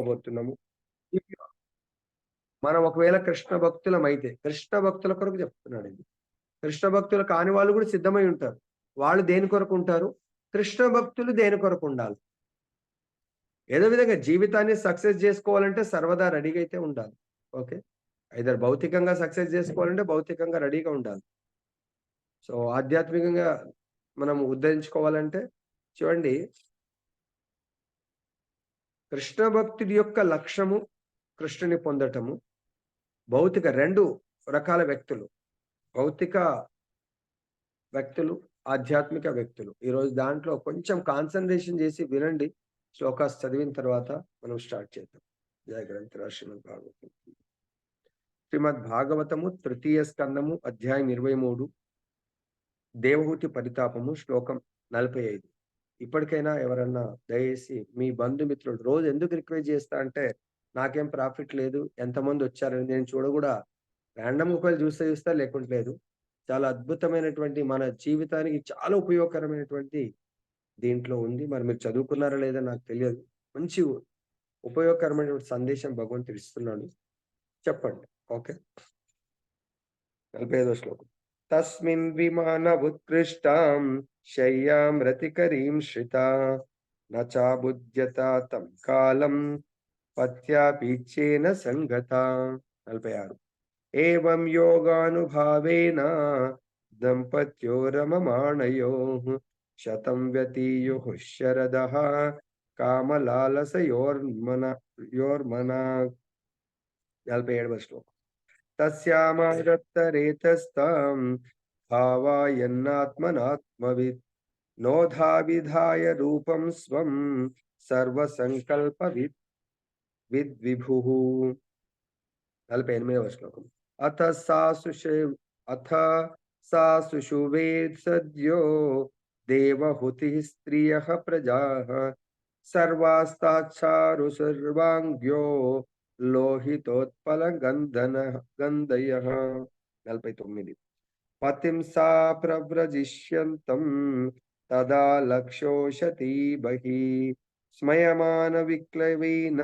పోతున్నాము. మనం ఒకవేళ కృష్ణ భక్తులమైతే, కృష్ణ భక్తుల కొరకు చెప్తున్నాడు ఇది. కృష్ణ భక్తులు కాని వాళ్ళు కూడా సిద్ధమై ఉంటారు. వాళ్ళు దేని కొరకు ఉంటారు? కృష్ణ భక్తులు దేని కొరకు ఉండాలి? ఏదో విధంగా జీవితాన్ని సక్సెస్ జేసుకోవాలంటే సర్వదా రెడీగా అయితే ఉండాలి. ఓకే. ఐదర్ భౌతికంగా సక్సెస్ జేసుకోవాలంటే భౌతికంగా రెడీగా ఉండాలి. సో, ఆధ్యాత్మికంగా మనం ఉద్ధరించుకోవాలంటే చూడండి, కృష్ణ భక్తుడి యొక్క లక్ష్యము కృష్ణుని పొందటము. భౌతిక 2 రకాల వ్యక్తులు. భౌతిక వ్యక్తులు, ఆధ్యాత్మిక వ్యక్తులు. ఈరోజు దాంట్లో కొంచెం కాన్సంట్రేషన్ చేసి వినండి. శ్లోకాస్ చదివిన తర్వాత మనం స్టార్ట్ చేద్దాం. జయ గ్రంథరా శ్రీమద్ భాగవతం. శ్రీమద్ భాగవతము తృతీయ స్కందము అధ్యాయం 23 దేవహూతి పరితాపము శ్లోకం 45. ఇప్పటికైనా ఎవరన్నా దయచేసి మీ బంధుమిత్రులు రోజు ఎందుకు రిక్వెస్ట్ చేస్తా అంటే, నాకేం ప్రాఫిట్ లేదు, ఎంతమంది వచ్చారని నేను కూడా రాండమ్ ఒకవేళ చూస్తా లేకుంటే లేదు. చాలా అద్భుతమైనటువంటి మన జీవితానికి చాలా ఉపయోగకరమైనటువంటి దీంట్లో ఉంది. మరి మీరు చదువుకున్నారా లేదా నాకు తెలియదు. మంచి ఉపయోగకరమైనటువంటి సందేశం భగవంతుడు ఇస్తున్నాడు. చెప్పండి. ఓకే. 45వ శ్లోకం. తస్మిన్ విమాన ఉత్కృష్టాం శయ్యాం రతికరీం శ్రితా నచాబుద్యత తం కాలం పత్యాపీచ్యేన సంగత. 46. ఏవం యోగానుభావేన దంపత్యో రమమాణయోః శతం వ్యతీయుః శరదః కామలాలసయోర్మనా. 47వ శ్లోకం. తస్యామాదత్తరేతస్తాం భావాయన్నాత్మనాత్మవిత్ నోధా విధాయ రూపం స్వం సర్వసంకల్ప విద్విభుః. 48వ శ్లోకం. అథ సా సుషువేత్ సద్యో దేవహుతిః స్త్రియః ప్రజాః సర్వాస్తాచ్చారు సర్వాంగ్యో లోహితోత్పల గంధయః. 49. పతిం సా ప్రవ్రజిష్యంతం తదా లక్ష్యోషతి బహి స్మయమాన విక్లవేన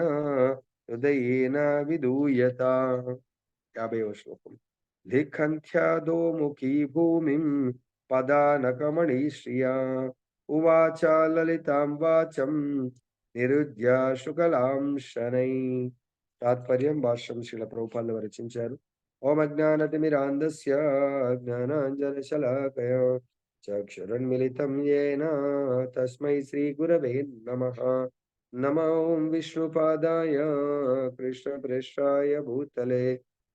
హృదయేన విదూయత. 50వ శ్లోకం. లిఖంత్యాదోముఖీ భూమిం పదానకమణి శ్రియా ఉవాచ లలితాం వాచం నిరుద్య శుకలాం శనై. తాత్పర్యం భాష్యం శ్రీల ప్రభుపాదులు వారు రచించారు. ఓం అజ్ఞానతిమిరాంధస్య జ్ఞానాంజనశలాకయ చక్షురున్మిలితం యేన తస్మై శ్రీ గురవే నమః. నమో విష్ణుపాదాయ కృష్ణప్రేష్ఠాయ భూతలే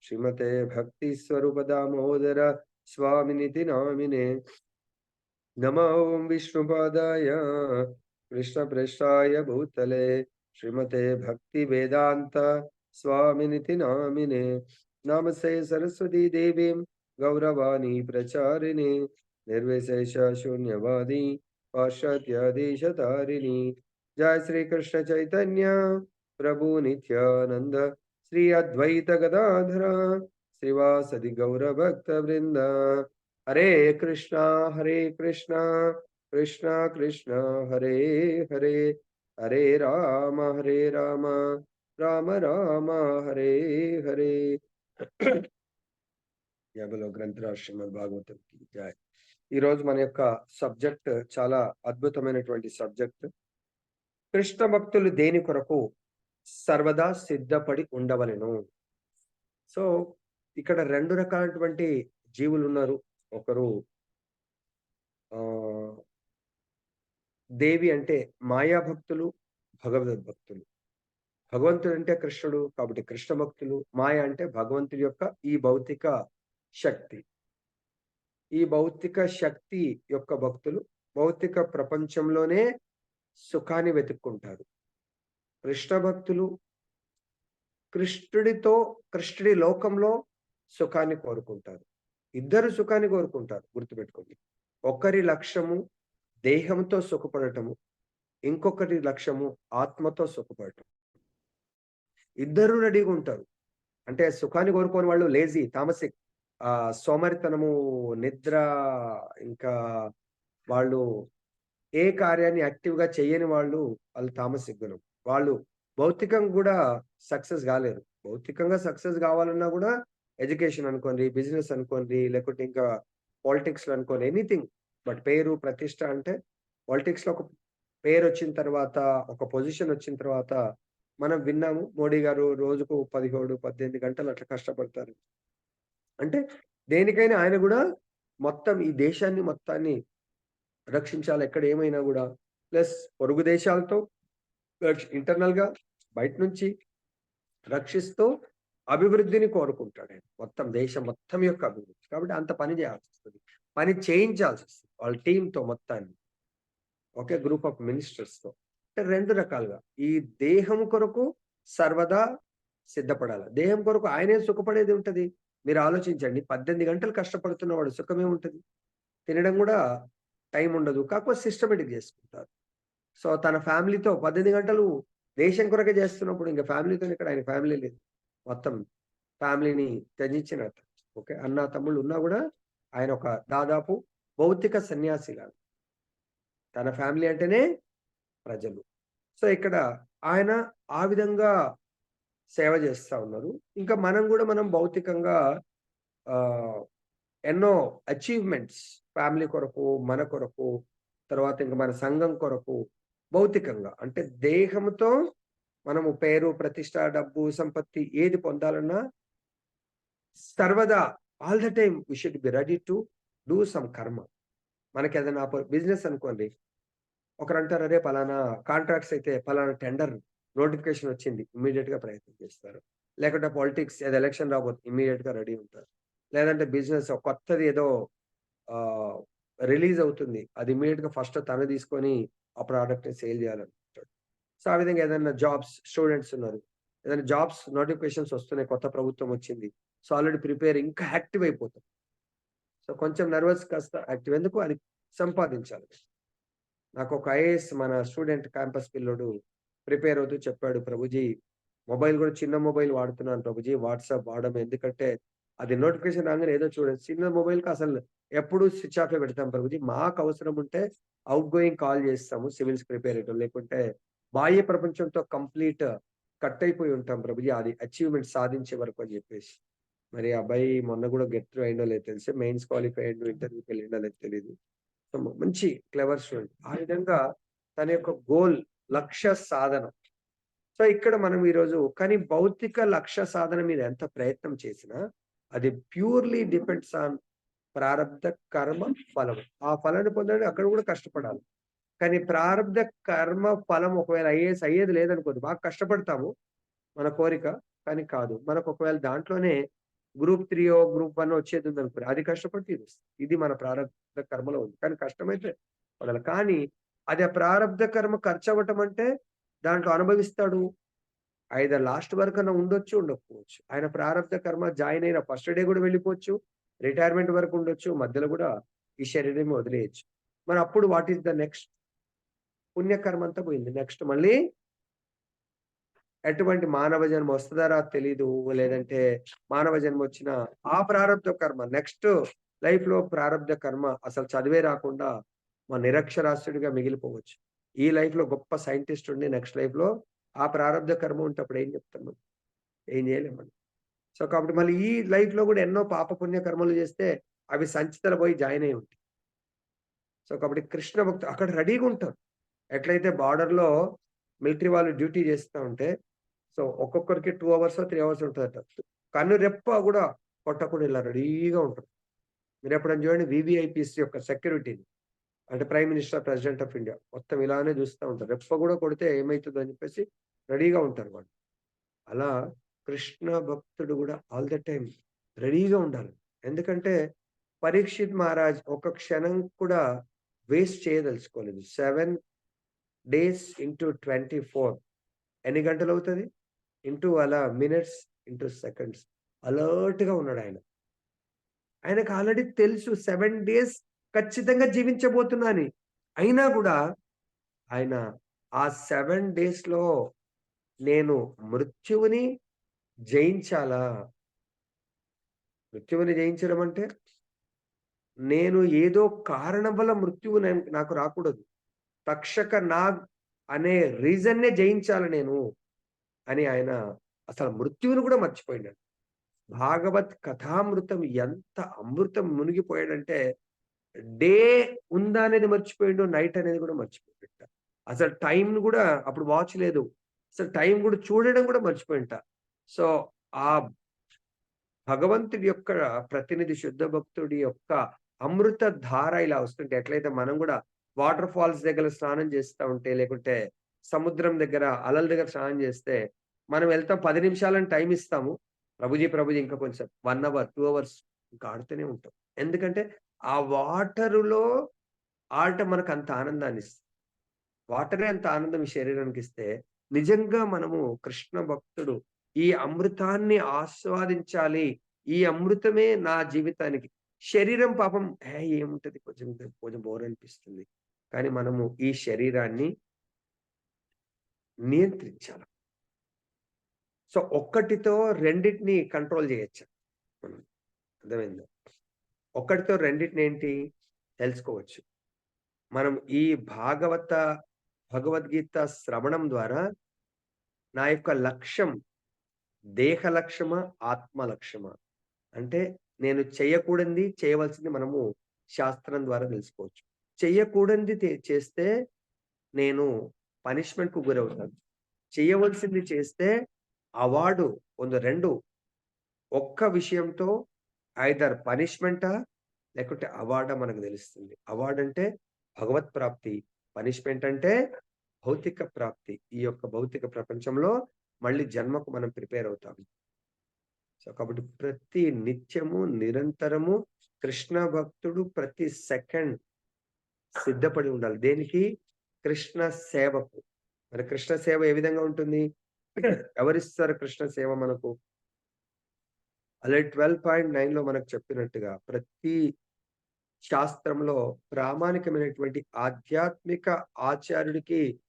శ్రీమతే భక్తి స్వరూప దామోదర స్వామినితి నామినే. నమో విష్ణుపాదాయ కృష్ణప్రేష్ఠాయ భూతలే శ్రీమతే భక్తి వేదాంత స్వామినితి నామినే. నమస్తే సరస్వతీ దేవీం గౌరవాణి ప్రచారిణి నిర్విశేష శూన్యవాది పాశ్చాత్యదేశతారిణి. జయ శ్రీ కృష్ణ చైతన్య ప్రభు నిత్యానంద శ్రీ అద్వైత గదాధర శ్రీవాసది గౌర భక్త వృంద. హరే కృష్ణ కృష్ణ కృష్ణ హరే హరే హరే రామ రామ రామ హరే హరే. యాభలో గ్రంథరాజ్ శ్రీమద్ భాగవతం కి జై. ఈరోజు మన యొక్క సబ్జెక్ట్ చాలా అద్భుతమైనటువంటి సబ్జెక్ట్. కృష్ణ భక్తులు దేని కొరకు సర్వదా సిద్ధపడి ఉండవలెను. సో ఇక్కడ 2 రకాలైనటువంటి జీవులు ఉన్నారు. ఒకరు దేవి అంటే మాయా భక్తులు, భగవద్భక్తులు. భగవంతుడు అంటే కృష్ణుడు కాబట్టి కృష్ణ భక్తులు. మాయ అంటే భగవంతుడి యొక్క ఈ భౌతిక శక్తి. ఈ భౌతిక శక్తి యొక్క భక్తులు భౌతిక ప్రపంచంలోనే సుఖాన్ని వెతుక్కుంటారు. కృష్ణ భక్తులు కృష్ణుడి లోకంలో సుఖాన్ని కోరుకుంటారు. ఇద్దరు సుఖాన్ని కోరుకుంటారు. గుర్తుపెట్టుకోండి. ఒకరి లక్ష్యము దేహంతో సుఖపడటము, ఇంకొకటి లక్ష్యము ఆత్మతో సుఖపడటం. ఇద్దరు రెడీగా ఉంటారు. అంటే సుఖాన్ని కోరుకోని వాళ్ళు లేజీ, తామసిక్, సోమరితనము, నిద్ర, ఇంకా వాళ్ళు ఏ కార్యాన్ని యాక్టివ్గా చేయని వాళ్ళు తామసిక్ గుణం. వాళ్ళు భౌతికంగా కూడా సక్సెస్ కాలేరు. భౌతికంగా సక్సెస్ కావాలన్నా కూడా ఎడ్యుకేషన్ అనుకోండి, బిజినెస్ అనుకోండి, లేకుంటే ఇంకా పాలిటిక్స్‌లో అనుకోండి, ఎనీథింగ్. బట్ పేరు, ప్రతిష్ట అంటే పాలిటిక్స్‌లో ఒక పేరొచ్చిన తర్వాత, ఒక పొజిషన్ వచ్చిన తర్వాత మనం విన్నాము. మోడీ గారు రోజుకు 17, 18 గంటలు అట్లా కష్టపడతారు. అంటే దేనికైనా ఆయన గూడా మొత్తం ఈ దేశాన్ని మొత్తాన్ని రక్షించాలి. ఎక్కడ ఏమైనా గూడా. ప్లస్ పొరుగు దేశాలతో ఇంటర్నల్‌గా బయట నుంచి రక్షిస్తూ అభివృద్ధిని కోరుకుంటాడాయన. మొత్తం దేశం మొత్తం యొక్క అభివృద్ధి. కాబట్టి అంత పని జేయాల్సొస్తది. పని చేయించాల్సొస్తది. వాళ్ళ టీమ్‌తో మొత్తాన్ని. ఒకే గ్రూప్ ఆఫ్ మినిస్టర్స్‌తో. అంటే 2 రకాలుగా. ఈ దేహం కొరకు సర్వదా సిద్ధపడాల. దేహం కొరకు ఆయనే సుఖపడేది ఉంటది. మీరు ఆలోచించండి. 18 గంటలు కష్టపడుతున్నవాడు సుఖమేముంటది? తినడం గూడా టైం ఉండదు. కాకపోతే సిస్టమాటిక్ జేసుకుంటారు. సో, తన ఫ్యామిలీతో 18 గంటలు దేశం కొరకే జేస్తున్నప్పుడు ఇంక ఫ్యామిలీతోనెక్కడ ఆయన ఫ్యామిలీ లేదు. మొత్తం ఫ్యామిలీని త్యజించిన అతను. ఓకే. అన్న, తమ్ముళ్ళు ఉన్నా గూడా ఆయన ఒక దాదాపు భౌతిక సన్యాసిలాగా. తన ఫ్యామిలీ అంటేనే ప్రజలు. సో, ఇక్కడ ఆయన ఆ విధంగా సేవ జేస్తా ఉన్నారు. ఇంకా మనం గూడా మనం భౌతికంగా ఆహ్, ఎన్నో అచీవ్‌మెంట్స్ ఫ్యామిలీ కొరకు, మన కొరకు, తర్వాత ఇంక మన సంఘం కొరకు భౌతికంగా అంటే దేహంతో మనము పేరు, ప్రతిష్ట, డబ్బు, సంపత్తి ఏది పొందాలన్నా సర్వదా all the time we should be ready to do some karma. మనకేదైనా బిజినెస్ అనుకోండి. ఒకరంటారు, "అరే! పలానా కాంట్రాక్ట్స్ అయితే పలానా టెండర్ నోటిఫికేషన్ వచ్చింది." ఇమ్మీడియేట్‌గా ప్రయత్నం చేస్తారు. లేకుంటే పాలిటిక్స్ ఏదో ఎలక్షన్ రాబోతుంది. ఇమ్మీడియేట్‌గా రెడీ ఉంటారు. లేదంటే బిజినెస్ కొత్తది ఏదో ఆహ్, రిలీజ్ అవుతుంది. అది ఇమ్మీడియేట్‌గా ఫస్ట్ తను తీసుకొని ఆ ప్రొడక్ట్‌ని సేల్ చేయాలనుకుంటాడు. సో, ఆ విధంగా ఏదైనా జాబ్స్ స్టూడెంట్స్ ఉన్నారు. ఏదైనా జాబ్స్ నోటిఫికేషన్స్ వస్తున్నాయి. కొత్త ప్రభుత్వం వచ్చింది. సో, ఆల్రెడీ ప్రిపేర్ ఇంకా యాక్టివ్ అయిపోతాం. సో, కొంచెం నర్వస్ కాస్త యాక్టివ్. ఎందుకు? అది సంపాదించాలి. నాకొక ఐఏఎస్ మన స్టూడెంట్ క్యాంపస్ పిల్లోడు ప్రిపేర్ అవుతూ చెప్పాడు. ప్రభుజీ మొబైల్ గూడా చిన్న మొబైల్ వాడుతున్నాను ప్రభుజీ. వాట్సాప్ వాడము. ఎందుకంటే అది నోటిఫికేషన్ రాంగానే ఏదో చూడండి. చిన్న మొబైల్‌కి అసలు ఎప్పుడు స్విచ్ ఆఫే పెడతాం ప్రభుజీ. మాకు అవసరం ఉంటే ఔట్ గోయింగ్ కాల్ చేస్తాము సివిల్స్ ప్రిపేర్ అయ్యేటోళ్ళు. లేకుంటే బాహ్య ప్రపంచంతో కంప్లీట్ కట్ అయిపోయి ఉంటాం ప్రభుజీ. అది అచీవ్‌మెంట్ సాధించే వరకు అని జెప్పేసి. మరి ఆ అబ్బాయి మొన్న గూడా గెట్ త్రూ అయిండో లేదో తెలుసు. మెయిన్స్ క్వాలిఫై అయిండు. ఇంటర్వ్యూకెళ్ళిండో లేదో తెలీదు. సో, మంచి క్లెవర్ స్టూడెంట్. ఆ విధంగా తన యొక్క గోల్, లక్ష్య సాధన. సో, ఇక్కడ మనం ఈరోజు కానీ భౌతిక లక్ష్య సాధన మీద ఎంత ప్రయత్నం చేసినా, అది ప్యూర్‌లీ డిపెండ్స్ ఆన్ ప్రారబ్ధ కర్మ ఫలం. ఆ ఫలాన్ని పొందడానికి అక్కడ కూడా కష్టపడాలి. కానీ ప్రారబ్ధ కర్మ ఫలం ఒకవేళ ఐఏఎస్ అయ్యేది లేదనుకోండి, బాగా కష్టపడతాము. మన కోరిక. కానీ కాదు. మనకు ఒకవేళ దాంట్లోనే గ్రూప్ 3 గ్రూప్ 1 వచ్చేదుందనుకోండి, అది కష్టపడితే ఇదొస్తది. ఇది మన ప్రారబ్ధ కర్మలో ఉంది. కానీ కష్టమైతే పడాలి. కానీ అది ఆ ప్రారబ్ధ కర్మ ఖర్చవ్వటం అంటే దాంట్లో అనుభవిస్తాడు. ఐదర్ లాస్ట్ వరకన్నా ఉండొచ్చు, ఉండకపోవచ్చు. ఆయన ప్రారబ్ధ కర్మ జాయిన్ అయిన ఫస్ట్ డే గూడా వెళ్ళిపోవచ్చు. రిటైర్మెంట్ వరకు ఉండొచ్చు. మధ్యలో గూడా ఈ శరీరం వదిలేయొచ్చు. మరి అప్పుడు వాట్ ఈస్ ద నెక్స్ట్? పుణ్యకర్మ అంతా పోయింది. నెక్స్ట్ మళ్ళీ ఎటువంటి మానవ జన్మ వస్తదా రాదో తెలీదు. లేదంటే మానవ జన్మొచ్చినా ఆ ప్రారబ్ధ కర్మ నెక్స్ట్ లైఫ్‌లో ప్రారబ్ధ కర్మ అసలు చదివే రాకుండా నిరక్షరాస్యుడిగా మిగిలిపోవచ్చు. ఈ లైఫ్‌లో గొప్ప సైంటిస్ట్ ఉండి నెక్స్ట్ లైఫ్‌లో ఆ ప్రారబ్ధ కర్మ ఉంటే అప్పుడు ఏం చెప్తాం మనం? ఏం చేయలేం మనం. సో, కాబట్టి మళ్ళీ ఈ లైఫ్‌లో గూడా ఎన్నో పాప పుణ్య కర్మలు చేస్తే అవి సంచితలో పోయి జాయిన్ అయ్యి ఉంటాయి. సో, కాబట్టి కృష్ణ భక్తులు అక్కడ రెడీగుంటారు. ఎట్లయితే బార్డర్‌లో మిలిటరీ వాళ్ళు డ్యూటీ చేస్తా ఉంటే, సో, ఒక్కొక్కరికి 2 అవర్సో, 3 అవర్సో ఉంటదట. కన్ను రెప్ప గూడా కొట్టకుండా ఇలా రెడీగా ఉంటారు. మీరెప్పుడైనా చూడండి వీవీఐపీస్ యొక్క సెక్యూరిటీని. అంటే prime minister, president of India మొత్తం ఇలానే చూస్తా ఉంటారు. రెప్ప గూడా కొడితే ఏమైతదో అని చెప్పేసి రెడీగా ఉంటారు వాళ్ళు. అలా కృష్ణ భక్తుడు గూడా ఆల్ ద టైమ్ రెడీగా ఉండాలి. ఎందుకంటే పరీక్షిత్ మహారాజ్ ఒక క్షణం కూడా వేస్ట్ చేయదలుచుకోలేదు. 7 డేస్ ఇంటూ 24 ఎన్ని గంటలవుతది? ఇంటూ అలా మినిట్స్, ఇంటూ సెకండ్స్ అలర్ట్‌గా ఉన్నాడాయన. ఆయనకు ఆల్రెడీ తెలుసు 7 డేస్ ఖచ్చితంగా జీవించబోతున్నా అని. అయినా గూడా ఆయన ఆ 7 డేస్‌లో నేను మృత్యువుని జయించాలా? మృత్యువుని జయించడం అంటే, నేను ఏదో కారణం వల్ల మృత్యువు నాకు రాకూడదు. తక్షక నాగ్ అనే రీజన్‌నే జయించాలి నేను. అని ఆయన అసలు మృత్యువును కూడా మర్చిపోయినాడు. భాగవత్ కథామృతం ఎంత అమృతం మునిగిపోయాడంటే డే ఉందా అనేది మర్చిపోయిండు. నైట్ అనేది కూడా మర్చిపోయిండట. అసలు టైంని కూడా అప్పుడు వాచ్ లేదు. అసలు టైం కూడా చూడడం కూడా మర్చిపోయింట. సో, ఆ భగవంతుడి యొక్క ప్రతినిధి శుద్ధ భక్తుడి యొక్క అమృత ధార ఇలా వస్తుంటే ఎట్లయితే మనం కూడా వాటర్ ఫాల్స్ దగ్గర స్నానం చేస్తా ఉంటే, లేకుంటే సముద్రం దగ్గర అలల దగ్గర స్నానం చేస్తే, మనం వెళ్తాం 10 నిమిషాలని టైం ఇస్తాము. ప్రభుజీ, ప్రభుజీ ఇంకా కొంచెం 1 అవర్, 2 అవర్స్ ఇంకా ఆడుతూనే ఉంటాం. ఎందుకంటే ఆ వాటరులో ఆడటం మనకంత ఆనందాన్నిస్తుంది. వాటరే అంత ఆనందం ఈ శరీరానికిస్తే, నిజంగా మనము కృష్ణ భక్తుడు ఈ అమృతాన్ని ఆస్వాదించాలి. ఈ అమృతమే నా జీవితానికి శరీరం పాపం ఏముంటది కొంచెం కొంచెం బోర్ అనిపిస్తుంది. కానీ మనము ఈ శరీరాన్ని నియంత్రించాలి. సో, ఒక్కటితో రెండిటిని కంట్రోల్ చేయొచ్చు మనం. అర్థమైందా? ఒక్కటితో రెండిటినేంటి తెలుసుకోవచ్చు. మనం ఈ భగవద్గీత శ్రవణం ద్వారా నా యొక్క లక్ష్యం దేహ లక్ష్యమా? ఆత్మ లక్ష్యమా? అంటే నేను చేయకూడనిది, చేయవలసింది మనము శాస్త్రం ద్వారా తెలుసుకోవచ్చు. చెయ్యకూడనిది చేస్తే నేను పనిష్మెంట్‌కు గురవుతాను. చేయవలసింది చేస్తే అవార్డు 2 ఒక్క విషయంతో ఐదర్ పనిష్మెంటా? లేకుంటే అవార్డా మనకు తెలుస్తుంది. అవార్డ్ అంటే భగవత్ ప్రాప్తి. పనిష్మెంట్ అంటే భౌతిక ప్రాప్తి. ఈ యొక్క భౌతిక ప్రపంచంలో మళ్ళీ జన్మకు మనం ప్రిపేర్ అవుతాం. సో, కాబట్టి ప్రతి నిత్యము, నిరంతరము కృష్ణ భక్తుడు ప్రతి సెకండ్ సిద్ధపడి ఉండాలి. దేనికి? కృష్ణ సేవకు. మరి కృష్ణ సేవ ఏ విధంగా ఉంటుంది? ఎవరిస్తారు కృష్ణ సేవ మనకు? అలాగే 12.9లో మనకు చెప్పినట్టుగా ప్రతి శాస్త్రంలో ప్రామాణికమైనటువంటి ఆధ్యాత్మిక ఆచార్యుడికి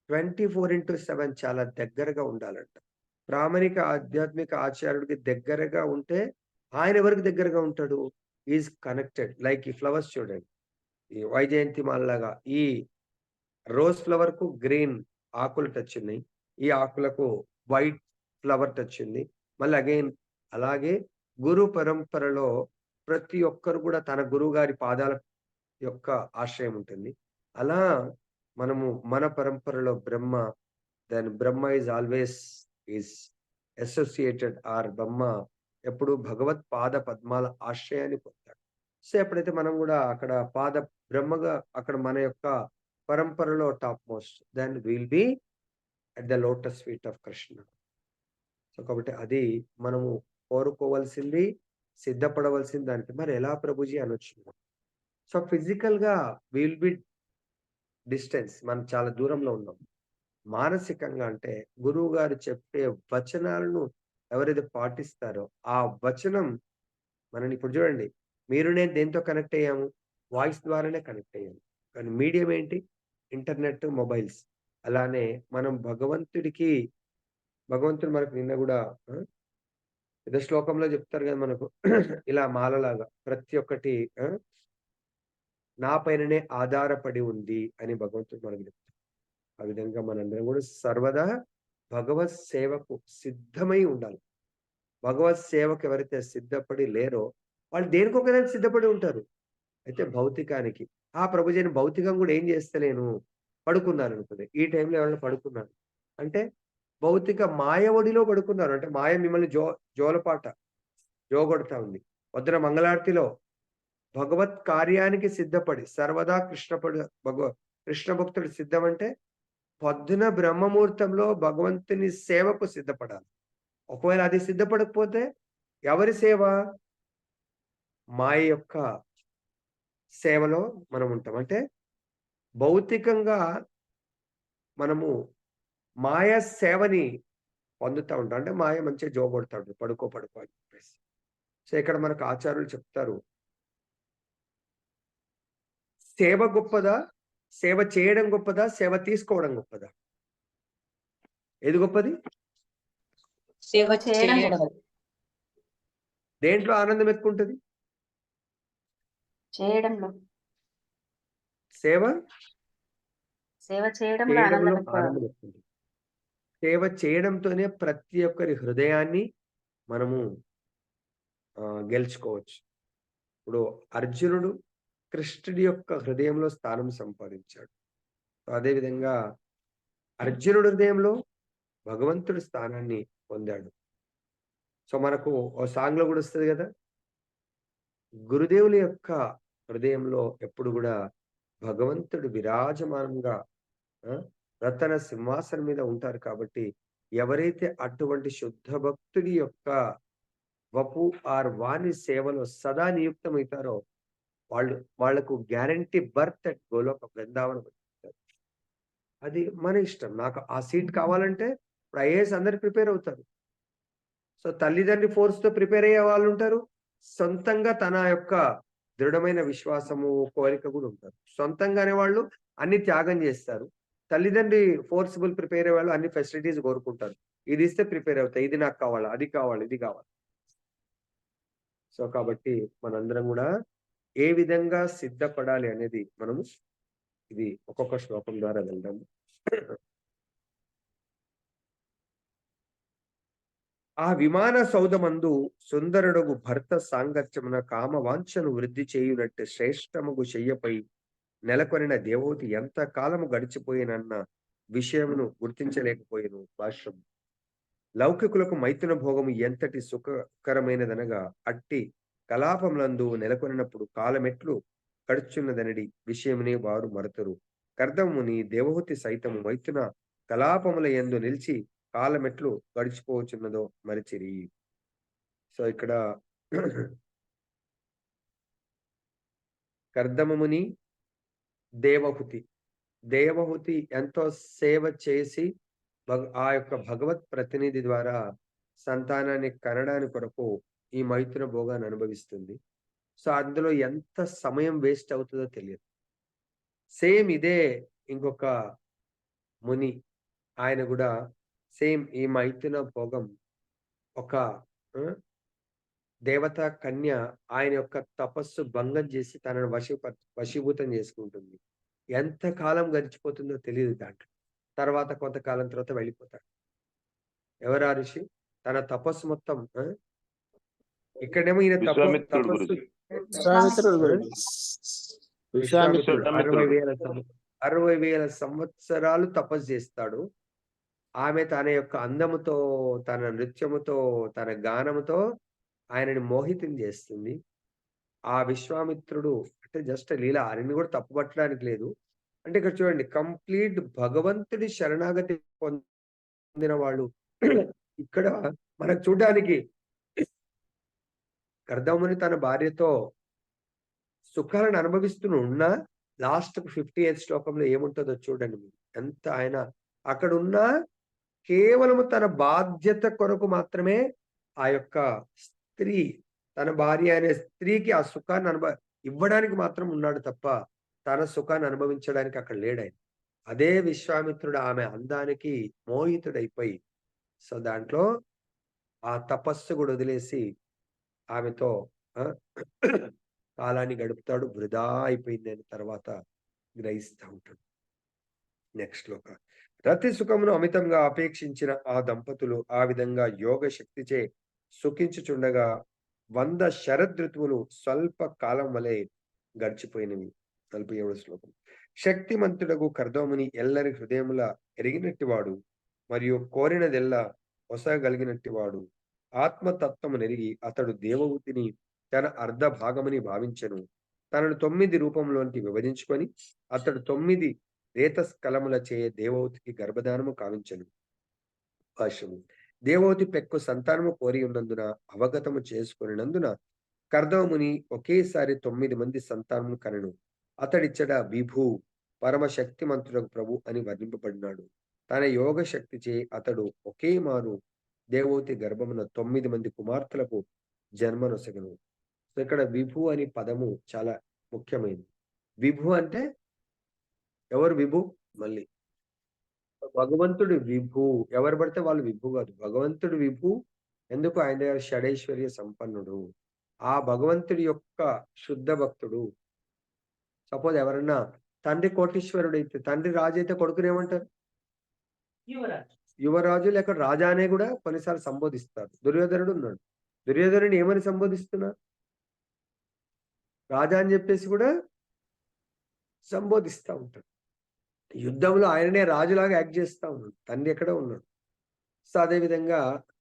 24/7 చాలా దగ్గరగా ఉండాలంట. ప్రామాణిక ఆధ్యాత్మిక ఆచార్యుడికి దగ్గరగా ఉంటే ఆయన ఎవరికి దగ్గరగా ఉంటాడు? Is connected. లైక్ ఈ ఫ్లవర్స్ చూడండి. ఈ వైజయంతి మాలలాగా ఈ రోజ్ ఫ్లవర్‌కు గ్రీన్ ఆకులు టచ్ ఉన్నాయి. ఈ ఆకులకు వైట్ ఫ్లవర్ టచ్ ఉంది. మళ్ళీ అగైన్ అలాగే గురు పరంపరలో ప్రతి ఒక్కరు కూడా తన గురువుగారి పాదాల యొక్క ఆశ్రయం ఉంటుంది. అలా మనము మన పరంపరలో బ్రహ్మ ఈజ్ ఆల్వేస్ ఈజ్ అసోసియేటెడ్ బ్రహ్మ ఎప్పుడు భగవత్ పాద పద్మాల ఆశ్రయాన్ని పొందాడు. సో, ఎప్పుడైతే మనం గూడా అక్కడ బ్రహ్మగా అక్కడ మన యొక్క పరంపరలో top most then will be at the lotus feet of Krishna. So, కాబట్టి అది మనము కోరుకోవాల్సింది, సిద్ధపడవలసింది దానికి. మరి ఎలా ప్రభుజీ అనొచ్చు. సో, ఫిజికల్‌గా విల్ బి డిస్టెన్స్ మనం చాలా దూరంలో ఉన్నాం. మానసికంగా అంటే గురువుగారు చెప్పే వచనాలను ఎవరైతే పాటిస్తారో, ఆ వచనం మనల్ని ఇప్పుడు చూడండి. మీరు నేను దేనితో కనెక్ట్ అయ్యాము? వాయిస్ ద్వారానే కనెక్ట్ అయ్యాము. కానీ మీడియం ఏంటి? Internet, mobiles. అలానే మనం భగవంతుడు మనకు నిన్న గూడా ఆ! ఏదో శ్లోకంలో చెప్తారు గదా మనకు ఇలా మాలలాగా ప్రతి ఒక్కటి ఆ! నా పైననే ఆధారపడి ఉంది అని భగవంతుడు మనకు చెప్తారు. ఆ విధంగా మనందరం గూడా సర్వదా భగవత్ సేవకు సిద్ధమై ఉండాలి. భగవత్ సేవకు ఎవరైతే సిద్ధపడి లేరో, వాళ్ళు దేనికొక దానికి సిద్ధపడి ఉంటారు. అయితే భౌతికానికి. ప్రభుజీ నేను భౌతికం గూడా ఏం చేస్తలేను. పడుకున్నాననుకోండి. ఈ టైంలో ఎవరైనా పడుకున్నారు. అంటే భౌతిక మాయ ఒడిలో పడుకున్నారు. అంటే మాయ మిమ్మల్ని జోలపాట జోగొడతా ఉంది. పొద్దున మంగళారతిలో భగవత్ కార్యానికి సిద్ధపడి సర్వదా కృష్ణ భక్తుడు సిద్ధమంటే పొద్దున బ్రహ్మముహూర్తంలో భగవంతుని సేవకు సిద్ధపడాలి. ఒకవేళ అది సిద్ధపడకపోతే ఎవరి సేవ? మాయ యొక్క సేవలో మనం ఉంటాం. అంటే భౌతికంగా మనము మాయ సేవని పొందుతా ఉంటాం. అంటే మాయ మంచిగా జోగొడతాడు. పడుకో పడుకో అని చెప్పేసి. సో, ఇక్కడ మనకు ఆచార్యులు చెప్తారు. సేవ గొప్పదా? సేవ చేయడం గొప్పదా? సేవ తీసుకోవడం గొప్పదా? ఏది గొప్పది? సేవ చేయడం గొప్పది. దేంట్లో ఆనందం ఎక్కువుంటది? చేయడంలో. సేవ సేవ చేయడంలో చేయడంలో ఆనందం ఎక్కువ. ఆనందం ఎక్కువుంటది. సేవ చేయడంతోనే ప్రతి ఒక్కరి హృదయాన్ని మనము గెలుచుకోవచ్చు. ఇప్పుడు అర్జునుడు కృష్ణుడి యొక్క హృదయంలో స్థానం సంపాదించాడు. అదే విధంగా అర్జునుడి హృదయంలో భగవంతుడి స్థానాన్ని పొందాడు. సో, మనకు ఓ సాంగ్‌లో గూడా వస్తది గదా! గురుదేవుల యొక్క హృదయంలో ఎప్పుడు గూడా భగవంతుడు విరాజమానంగా ఆ! రతన సింహాసనం మీద ఉంటారు కాబట్టి, ఎవరైతే అటువంటి శుద్ధ భక్తుడి యొక్క వపు వాని సేవలో సదా నియుక్తమైతారో, వాళ్ళకు guarantee birth at Goloka Brindavanam. అది మన ఇష్టం. నాకు ఆ సీట్ కావాలంటే ఇప్పుడు ఐఏఎస్ అందరూ ప్రిపేర్ అవుతారు. సో, తల్లిదండ్రి ఫోర్స్‌తో ప్రిపేర్ అయ్యే వాళ్ళుంటారు. సొంతంగా తన యొక్క దృఢమైన విశ్వాసము, కోరిక గూడా ఉంటారు. సొంతంగానే వాళ్ళు అన్ని త్యాగం జేస్తారు. తల్లిదండ్రి ఫోర్సిబుల్ ప్రిపేర్ అయ్యేవాళ్ళు అన్ని ఫెసిలిటీస్ కోరుకుంటారు. ఇది ఇస్తే ప్రిపేర్ అవుతా. ఇది నాకు కావాలా, అది కావాలి, ఇది కావాలి. సో, కాబట్టి మనందరం గూడా ఏ విధంగా సిద్ధపడాలి అనేది మనము ఇది ఒక్కొక్క శ్లోకం ద్వారా వెళ్దాము. ఆ విమాన సౌధమందు సుందరుడగు భర్త సాంగత్యమున కామ వాంఛను వృద్ధి చేయునట్టు శ్రేష్టముగు శయ్యపై నెలకొనిన దేవహూతి ఎంత కాలము గడిచిపోయినన్న విషయమును గుర్తించలేకపోయెను. భాష్యం. లౌకికులకు మైథున భోగము ఎంతటి సుఖకరమైనదనగా అట్టి కలాపములందు నెలకొనినప్పుడు కాలమెట్లు గడుచున్నదనడి విషయమునే వారు మరుతురు. కర్దముని దేవహూతి సైతము మైథున కలాపముల యందు నిలిచి కాలమెట్లు గడిచిపోవచున్నదో మరిచిరి. సో, ఇక్కడ కర్దమముని, దేవహూతి. దేవహూతి ఎంతో సేవ చేసి ఆ యొక్క భగవత్ ప్రతినిధి ద్వారా సంతానాన్ని కనడాని కొరకు ఈ మైథున భోగాన్ని అనుభవిస్తుంది. సో, అందులో ఎంత సమయం వేస్ట్ అవుతదో తెలియదు. సేమ్ ఇదే ఇంకొక ముని. ఆయన గూడా సేమ్ ఈ మైథున భోగం ఒక ఆ! దేవతా కన్య ఆయన యొక్క తపస్సు భంగం చేసి తనను వశీభూతం చేసుకుంటుంది. ఎంత కాలం గడిచిపోతుందో తెలీదు దాంట్లో. తర్వాత కొంతకాలం తర్వాత వెళ్ళిపోతాడు. ఎవరు ఆ ఋషి? తన తపస్సు మొత్తం ఇక్కడేమో ఈయన విశ్వామిత్రుడు తపస్సు గురుజీ. విశ్వామిత్రుడు గురుజీ. విశ్వామిత్రుడు విశ్వామిత్రుడు. 60,000 సంవత్సరాలు తపస్సు చేస్తాడు. ఆమె తన యొక్క అందముతో, తన నృత్యముతో, తన గానముతో ఆయనని మోహితుని చేస్తుంది. ఆ విశ్వామిత్రుడు అంటే జస్ట్ లీల. ఆయనని కూడా తప్పుపట్టడానికి లేదు. అంటే ఇక్కడ చూడండి కంప్లీట్ భగవంతుడి శరణాగతి పొందిన వాళ్ళు ఇక్కడ మనకు చూడ్డానికి కర్దముని తన భార్యతో సుఖాలను అనుభవిస్తూ ఉన్నా లాస్ట్‌కు 58th శ్లోకంలో ఏముంటదో చూడండి మీరు. ఎంత ఆయన అక్కడున్నా కేవలము తన బాధ్యత కొరకు మాత్రమే ఆ యొక్క స్త్రీ, తన భార్య అనే స్త్రీకి ఆ సుఖాన్ని ఇవ్వడానికి మాత్రం ఉన్నాడు తప్ప, తన సుఖాన్ని అనుభవించడానికి అక్కడ లేడాయన. అదే విశ్వామిత్రుడు ఆమె అందానికి మోహితుడైపోయి, సో, దాంట్లో ఆ తపస్సు గూడా వదిలేసి ఆమెతో ఆ! కాలాన్ని గడుపుతాడు. వృధా అయిపోయిందని తర్వాత గ్రహిస్తా ఉంటాడు. నెక్స్ట్ శ్లోక. రతి సుఖమును అమితంగా అపేక్షించిన ఆ దంపతులు ఆ విధంగా యోగ శక్తిచే సుఖించుచుండగా 100 శరదృతువులు స్వల్ప కాలం వలె గడిచిపోయినవి. 47వ శ్లోకం. శక్తిమంతుడగు కర్దముని ఎల్లరి హృదయముల ఎరిగినట్టివాడు మరియు కోరినదెల్లా ఒసగలిగినట్టివాడు ఆత్మతత్వము నెరిగి అతడు దేవహూతిని తన అర్ధ భాగమని భావించెను. తనను 9 రూపంలోనికి విభజించుకొని అతడు 9 రేతస్కలములచే దేవహూతికి గర్భధానము కావించెను. భాష్యము. దేవహూతి పెక్కు సంతానము కోరి ఉన్నందున అవగతము చేసుకొనినందున కర్దముని ఒకేసారి 9 మంది సంతానమును కనెను. అతడిచ్చట విభూ పరమ శక్తిమంతుడకు ప్రభు అని వర్ణింపబడినాడు. తన యోగ శక్తిచే అతడు ఒకే మారు దేవహూతి గర్భమున 9 మంది కుమార్తెలకు జన్మనొసగను. సో, ఇక్కడ విభు అనే పదము చాలా ముఖ్యమైనది. విభు అంటే ఎవరు విభు? మళ్ళీ భగవంతుడు విభు. ఎవరు పడితే వాళ్ళు విభు కాదు. భగవంతుడు విభు. ఎందుకు? ఆయన దగ్గర షడైశ్వర్య సంపన్నుడు. ఆ భగవంతుడి యొక్క శుద్ధ భక్తుడు. సపోజ్ ఎవరన్నా తండ్రి కోటీశ్వరుడైతే, తండ్రి రాజైతే కొడుకునేమంటారు? యువరాజు లేక రాజా అనే కూడా కొన్నిసార్లు సంబోధిస్తారు. దుర్యోధనుడు ఉన్నాడు. దుర్యోధనుడిని ఏమని సంబోధిస్తున్నారు? రాజా అని చెప్పేసి కూడా సంబోధిస్తా ఉంటాడు. యుద్ధంలో ఆయననే రాజులాగా యాక్ట్ చేస్తా ఉన్నాడు. తండ్రి ఎక్కడో ఉన్నాడు. సో, అదే విధంగా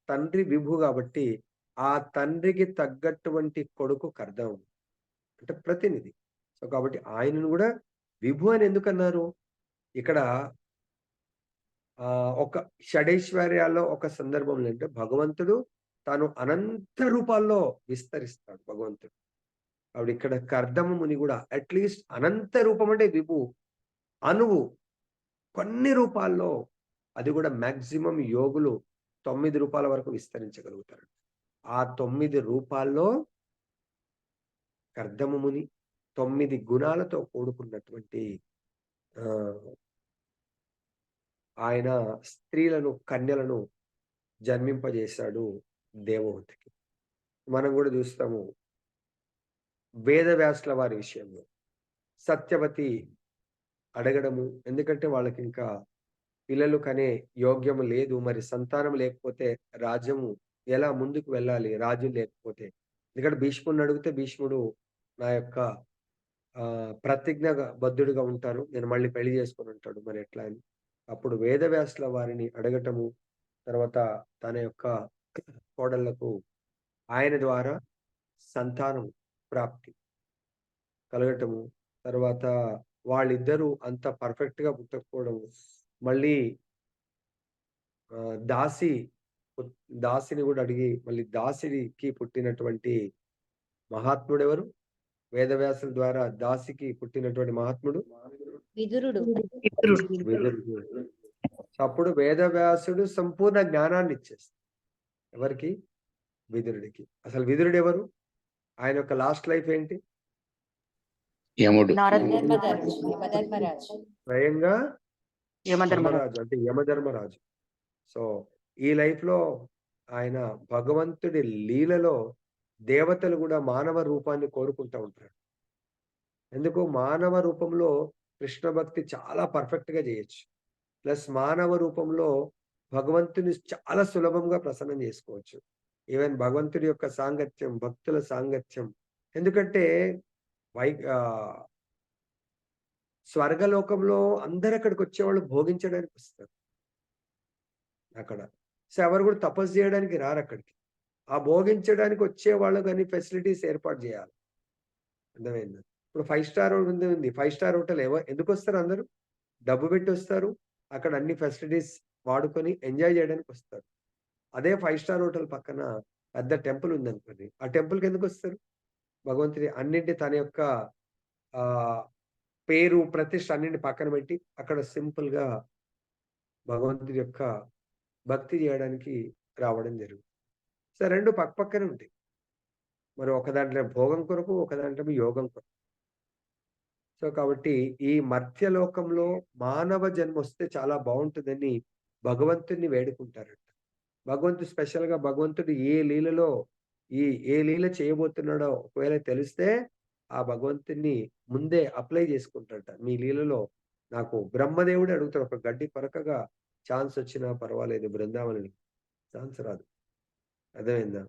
తండ్రి విభు కాబట్టి, ఆ తండ్రికి తగ్గటువంటి కొడుకు కర్దం. అంటే ప్రతినిధి. సో, కాబట్టి ఆయనను కూడా విభు అని ఎందుకన్నారు? ఇక్కడ ఒక షడైశ్వర్యాల్లో ఒక సందర్భంలో అంటే భగవంతుడు తాను అనంత రూపాల్లో విస్తరిస్తాడు భగవంతుడు. కాబట్టి ఇక్కడ కర్దమ ముని కూడా అట్‌లీస్ట్ అనంత రూపం అంటే విభు. అణువు కొన్ని రూపాల్లో అది కూడా మాక్సిమం యోగులు 9 రూపాల వరకు విస్తరించగలుగుతారు. ఆ 9 రూపాల్లో కర్దమ ముని 9 గుణాలతో కూడుకున్నటువంటి ఆహ్, ఆయన స్త్రీలను, కన్యలను జన్మింపజేశాడు దేవహూతికి. మనం గూడా జూస్తాము వేదవ్యాసుల వారి విషయంలో. సత్యవతి అడగడము, ఎందుకంటే వాళ్ళకింకా పిల్లలు కనే యోగ్యము లేదు. మరి సంతానం లేకపోతే రాజ్యము ఎలా ముందుకు వెళ్ళాలి రాజు లేకపోతే? ఎందుకంటే భీష్ముడిని అడిగితే భీష్ముడు నా యొక్క ప్రతిజ్ఞగా బద్ధుడుగా ఉంటాను. నేను మళ్ళీ పెళ్లి చేసుకొనంటాడు. మరి ఎట్లా అని. అప్పుడు వేదవ్యాసుల వారిని అడగటము, తర్వాత తన యొక్క కోడళ్ళకు ఆయన ద్వారా సంతానం ప్రాప్తి కలగటము. తర్వాత వాళ్ళిద్దరూ అంత పర్ఫెక్ట్‌గా పుట్టకపోవడము. మళ్ళీ దాసి దాసిని గూడా అడిగి మళ్ళీ దాసికి పుట్టినటువంటి మహాత్ముడెవరు? వేదవ్యాసుల ద్వారా దాసికి పుట్టినటువంటి మహాత్ముడు విదురుడు. విదురుడు. అప్పుడు వేదవ్యాసుడు సంపూర్ణ జ్ఞానాన్ని ఇచ్చేస్తాడు. ఎవరికి? విదురుడికి. అసలు విదురుడెవరు? ఆయన యొక్క లాస్ట్ లైఫ్ ఏంటి? యముడు. యమధర్మరాజు. స్వయంగా యమధర్మరాజు. యమరాజు అంటే యమధర్మరాజు. సో, ఈ లైఫ్‌లో ఆయన భగవంతుడి లీలలో దేవతలు గూడా మానవ రూపాన్ని కోరుకుంటా ఉంటారు. ఎందుకు? మానవ రూపంలో కృష్ణ భక్తి చాలా పర్ఫెక్ట్‌గా జేయొచ్చు. ప్లస్ మానవ రూపంలో భగవంతుని చాలా సులభంగా ప్రసన్నం జేసుకోవచ్చు. ఈవెన్ భగవంతుడి యొక్క సాంగత్యం, భక్తుల సాంగత్యం. ఎందుకంటే వై ఆహ్, స్వర్గలోకంలో అందరక్కడికొచ్చేవాళ్ళు భోగించడానికొస్తారు అక్కడ. సో, ఎవరు గూడా తపస్సు జేయడానికి రారక్కడికి. ఆ భోగించడానికి వచ్చేవాళ్ళకి అన్ని ఫెసిలిటీస్ ఏర్పాటు జేయాలి. అర్థమైందా? ఇప్పుడు 5 స్టార్ ఉంది. 5 స్టార్ హోటల్ ఎందుకొస్తారు అందరూ? డబ్బు పెట్టొస్తారు. అక్కడ అన్ని ఫెసిలిటీస్ వాడుకొని ఎంజాయ్ జేయడానికొస్తారు. అదే 5 స్టార్ హోటల్ పక్కన పెద్ద టెంపుల్ ఉందనుకోండి. ఆ టెంపుల్‌కి ఎందుకొస్తారు? భగవంతుడి అన్నిటిని తన యొక్క ఆహ్, పేరు, ప్రతిష్ఠ అన్నిటిని పక్కన పెట్టి అక్కడ సింపుల్‌గా భగవంతుడి యొక్క భక్తి జేయడానికి రావడం జరుగుతుంది. సో, 2 పక్కపక్కనే ఉంటాయి. మరి ఒక దాంట్లో భోగం కొరకు, ఒక దాంట్లో యోగం కొరకు. సో, కాబట్టి ఈ మర్త్యలోకంలో మానవ జన్మొస్తే చాలా బావుంటదని భగవంతుడిని వేడుకుంటారంట. భగవంతుడు ఏ లీలలో ఏ లీల చేయబోతున్నాడో ఒకవేళ తెలిస్తే, ఆ భగవంతుడిని ముందే అప్లై చేసుకుంటాడట. మీ లీలలో నాకు బ్రహ్మదేవుడే అడుగుతాడు. ఒక గడ్డి పరకగా ఛాన్సొచ్చినా పర్వాలేదు బృందావనానికి. ఛాన్స్ రాదు. అర్థమైందా?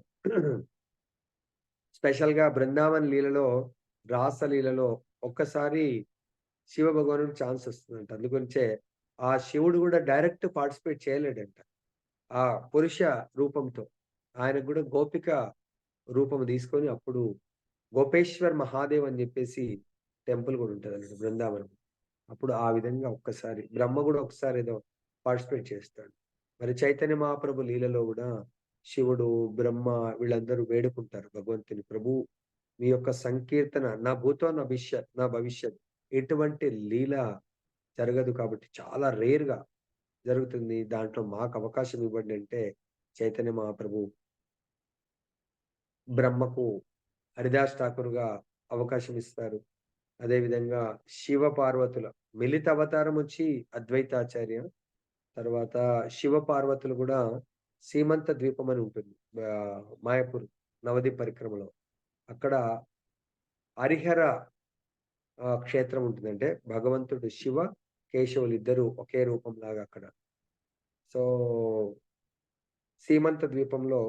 స్పెషల్‌గా బృందావన్ లీలలో, రాసలీలలో ఒక్కసారి శివ భగవానుడికి ఛాన్స్ వస్తుందంట. అందుగురించే ఆ శివుడు గూడా డైరెక్ట్ పార్టిసిపేట్ చేయలేడంట. ఆ పురుష రూపంతో. ఆయనకు గూడా గోపిక రూపం తీసుకొని అప్పుడు గోపేశ్వర్ మహాదేవ్ అని జెప్పేసి టెంపుల్ గూడా ఉంటదండి బృందావనం. అప్పుడు ఆ విధంగా ఒక్కసారి బ్రహ్మ గూడా ఒకసారి ఏదో పార్టిసిపేట్ చేస్తాడు. మరి చైతన్య మహాప్రభు లీలలో గూడా శివుడు, బ్రహ్మ వీళ్ళందరూ వేడుకుంటారు భగవంతుని. ప్రభు మీ యొక్క సంకీర్తన నా భూతో నా భవిష్యత్ ఎటువంటి లీల జరగదు కాబట్టి చాలా రేర్‌గా జరుగుతుంది. దాంట్లో మాకు అవకాశం ఇవ్వండి అంటే చైతన్య మహాప్రభు బ్రహ్మకు హరిదాస్ ఠాకూర్‌గా అవకాశం ఇస్తారు. అదే విధంగా శివ పార్వతుల మిలిత అవతారం వచ్చి అద్వైతాచార్య. తర్వాత శివ పార్వతులు గూడా సీమంత ద్వీపం అని ఉంటుంది. మాయాపూర్ నవదీప్ పరిక్రమలో. అక్కడ హరిహర క్షేత్రం ఉంటుంది. అంటే భగవంతుడు శివ, కేశవులు ఇద్దరు ఒకే రూపంలాగా అక్కడ. సో సీమంత ద్వీపంలో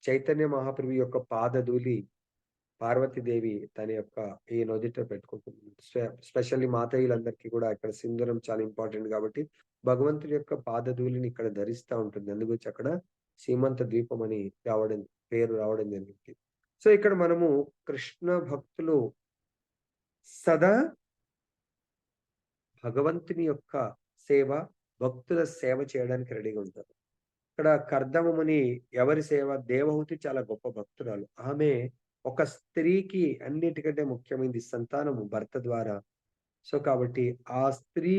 చైతన్య మహాప్రభు యొక్క పాదధూళి పార్వతీదేవి తన యొక్క ఈ నుదిట పెట్టుకుంటుంది. స్పెషల్లీ మాతయ్యలందరికీ కూడా ఇక్కడ సింధూరం చాలా ఇంపార్టెంట్ కాబట్టి భగవంతుడి యొక్క పాదధూళిని ఇక్కడ ధరిస్తూ ఉంటుంది. అందుగురించి అక్కడ సీమంత ద్వీపం అని పేరు రావడం జరిగింది. సో ఇక్కడ మనము కృష్ణ భక్తులు సదా భగవంతుని యొక్క సేవ, భక్తుల సేవ చేయడానికి రెడీగా ఉంటారు. ఇక్కడ కర్దమముని ఎవరి సేవ? దేవహూతి చాలా గొప్ప భక్తురాలు. ఆమె ఒక స్త్రీకి అన్నిటికంటే ముఖ్యమైనది సంతానము భర్త ద్వారా. సో కాబట్టి ఆ స్త్రీ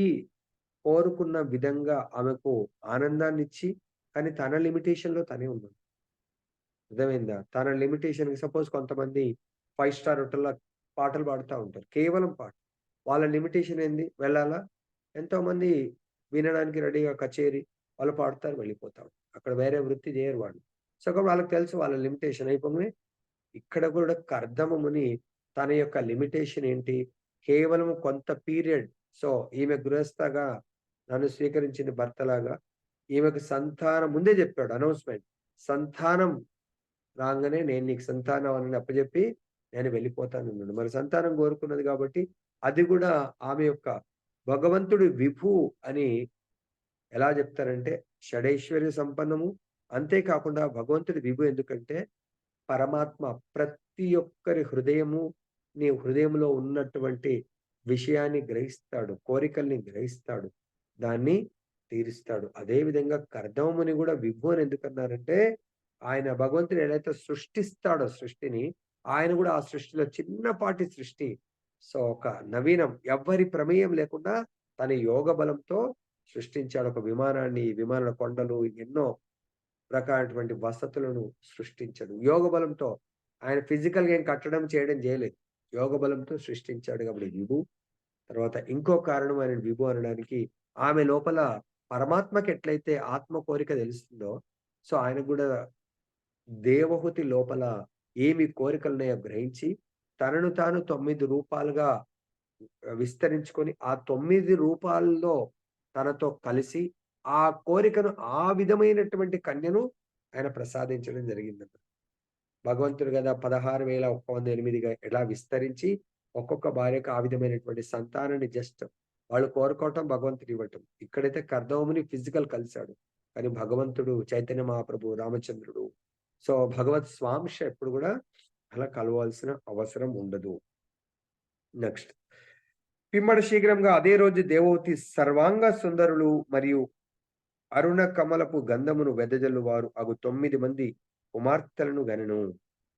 కోరుకున్న విధంగా ఆమెకు ఆనందాన్ని ఇచ్చి, కానీ తన లిమిటేషన్ లో తనే ఉన్నాడు. అర్థమైందా? తన లిమిటేషన్ సపోజ్ కొంతమంది 5 స్టార్ హోటల్లో పాటలు పాడుతూ ఉంటారు, కేవలం పాట. వాళ్ళ లిమిటేషన్ ఏంది? వెళ్ళాలా? ఎంతో మంది వినడానికి రెడీగా కచేరీ వాళ్ళు పాడుతారు, వెళ్ళిపోతారు. అక్కడ వేరే వృత్తి చేయరు వాళ్ళు. సో కాబట్టి వాళ్ళకి తెలుసు వాళ్ళ లిమిటేషన్ అయిపోయి. ఇక్కడ కూడా కర్దమముని తన యొక్క లిమిటేషన్ ఏంటి? కేవలం కొంత పీరియడ్. సో ఈమె గృహస్థగా నన్ను స్వీకరించింది భర్తలాగా. ఈమెకు సంతానం ముందే చెప్పాడు, అనౌన్స్మెంట్. సంతానం రాగానే నేను నీకు సంతానం అని అప్పచెప్పి నేను వెళ్ళిపోతానన్నాడు. మరి సంతానం కోరుకున్నది కాబట్టి అది కూడా ఆమె యొక్క భగవంతుడి విభు అని ఎలా చెప్తారంటే షడైశ్వర్య సంపన్నము. అంతేకాకుండా భగవంతుడి విభు ఎందుకంటే పరమాత్మ ప్రతి ఒక్కరి నీ హృదయంలో ఉన్నటువంటి విషయాన్ని గ్రహిస్తాడు, కోరికల్ని గ్రహిస్తాడు, దాన్ని తీరుస్తాడు. అదే విధంగా కర్దముని కూడా విభు అని ఎందుకన్నారంటే ఆయన భగవంతుడు ఏదైతే సృష్టిస్తాడో సృష్టిని, ఆయన కూడా ఆ సృష్టిలో చిన్నపాటి సృష్టి. సో ఒక నవీనం ఎవ్వరి ప్రమేయం లేకుండా తన యోగ బలంతో సృష్టించాడు ఒక విమానాన్ని, విమాన కొండలు, ఎన్నో రకాలైనటువంటి వసతులను సృష్టించాడు యోగ బలంతో. ఆయన ఫిజికల్ గా ఏం కట్టడం చేయడం చేయలేదు, యోగ బలంతో సృష్టించాడు కాబట్టి విభు. తర్వాత ఇంకో కారణం ఆయన విభు అనడానికి, ఆమె లోపల పరమాత్మకి ఎట్లయితే ఆత్మ కోరిక తెలుస్తుందో, సో ఆయన కూడా దేవహూతి లోపల ఏమి కోరికలున్నాయో గ్రహించి తనను తాను 9 రూపాలుగా విస్తరించుకొని ఆ 9 రూపాల్లో తనతో కలిసి ఆ కోరికను ఆ విధమైనటువంటి కన్యను ఆయన ప్రసాదించడం జరిగిందన్న. భగవంతుడు కదా 16,108గా ఎలా విస్తరించి ఒక్కొక్క భార్యకు ఆ విధమైనటువంటి సంతానాన్ని జస్ట్ వాళ్ళు కోరుకోవటం, భగవంతుడు ఇవ్వటం. ఇక్కడైతే కర్దముని ఫిజికల్ కలిశాడు, కానీ భగవంతుడు చైతన్య మహాప్రభు, రామచంద్రుడు, సో భగవత్ స్వాంశ ఎప్పుడు కూడా అలా కలవాల్సిన అవసరం ఉండదు. నెక్స్ట్ పిమ్మడ శీఘ్రంగా అదే రోజు దేవవతి సర్వాంగ సుందరులు మరియు అరుణ కమలపు గంధమును వెదజల్లు వారు అగు 9 మంది కుమార్తెలను గనెను.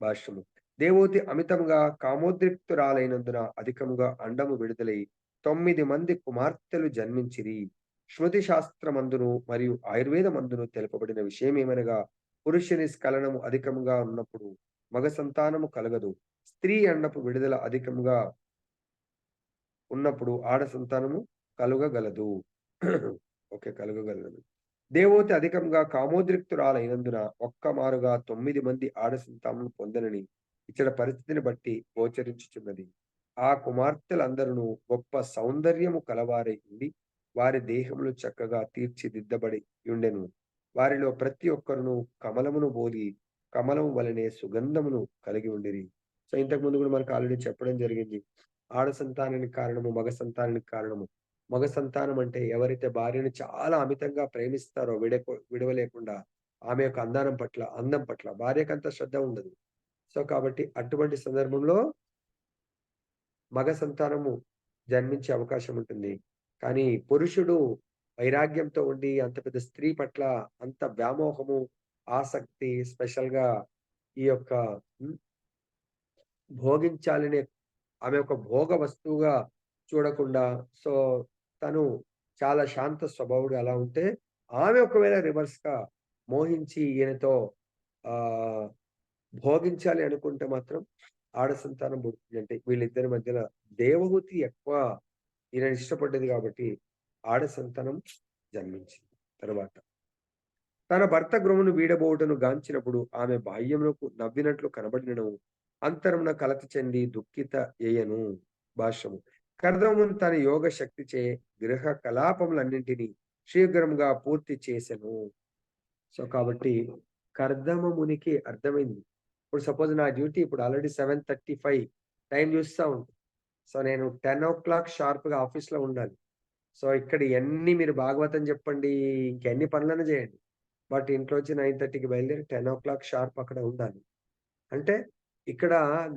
భాష్యము. దేవవతి అమితంగా కామోద్రిక్తురాలైనందున అధికముగా అండము విడుదలై 9 మంది కుమార్తెలు జన్మించిరి. శృతి శాస్త్రమందును మరియు ఆయుర్వేద మందును తెలుపబడిన విషయం ఏమనగా పురుషుని స్ఖలనము అధికముగా ఉన్నప్పుడు మగ సంతానము కలగదు, స్త్రీ అండపు విడుదల అధికముగా ఉన్నప్పుడు ఆడ సంతానము కలుగగలదు. ఓకే, కలుగగలదు. దేవోతి అధికంగా కామోద్రిక్తురాలైనందున ఒక్కమారుగా 9 మంది ఆడ సంతానం పొందనని ఇచ్చట పరిస్థితిని బట్టి గోచరించుచున్నది. ఆ కుమార్తెలందరూ గొప్ప సౌందర్యము కలవారై ఉండి వారి దేహములు చక్కగా తీర్చిదిద్దబడి ఉండెను. వారిలో ప్రతి ఒక్కరును కమలమును బోలి కమలము వలనే సుగంధమును కలిగి ఉండిరి. సో ఇంతకు ముందు కూడా మనకు ఆల్రెడీ చెప్పడం జరిగింది, ఆడ సంతానానికి కారణము, మగ సంతానానికి కారణము. మగ సంతానం అంటే ఎవరైతే భార్యను చాలా అమితంగా ప్రేమిస్తారో విడవలేకుండా, ఆమె యొక్క అందం పట్ల భార్యకు అంత శ్రద్ధ ఉండదు. సో కాబట్టి అటువంటి సందర్భంలో మగ సంతానము జన్మించే అవకాశం ఉంటుంది. కానీ పురుషుడు వైరాగ్యంతో ఉండి అంత పెద్ద స్త్రీ పట్ల అంత వ్యామోహము, ఆసక్తి, స్పెషల్ గా ఈ యొక్క భోగించాలనే ఆమె ఒక భోగ వస్తువుగా చూడకుండా, సో తను చాలా శాంత స్వభావుడు అలా ఉంటే, ఆమె ఒకవేళ రివర్స్ గా మోహించి ఈయనతో ఆ భోగించాలి అనుకుంటే మాత్రం ఆడ సంతానం పుడుతుంది. అంటే వీళ్ళిద్దరి మధ్యలో దేవహూతి ఎక్కువ ఈయన ఇష్టపడ్డది కాబట్టి ఆడ సంతానం జన్మించింది. తర్వాత తన భర్త గృహమును వీడబోవుటను గాంచినప్పుడు ఆమె బాహ్యమునకు నవ్వినట్లు కనబడినను అంతరమున కలత చెంది దుఃఖిత ఏయను. భాష్యము. కర్దమును తన యోగ శక్తిచే గృహ కలాపములన్నింటినీ శీఘ్రంగా పూర్తి చేసెను. సో కాబట్టి కర్దమ మునికి అర్థమైంది. ఇప్పుడు సపోజ్ నా డ్యూటీ ఇప్పుడు ఆల్రెడీ 7:35 టైం చూస్తా ఉంది. సో నేను 10:00 షార్ప్‌గా ఆఫీస్‌లో ఉండాలి. సో ఇక్కడ ఎన్ని మీరు భాగవతం చెప్పండి, ఇంకెన్ని పనులైనా చేయండి. బట్ ఇంట్లో వచ్చి 9:30కి బయలుదేరి 10:00 షార్ప్ అక్కడ ఉండాలి. అంటే ఇక్కడ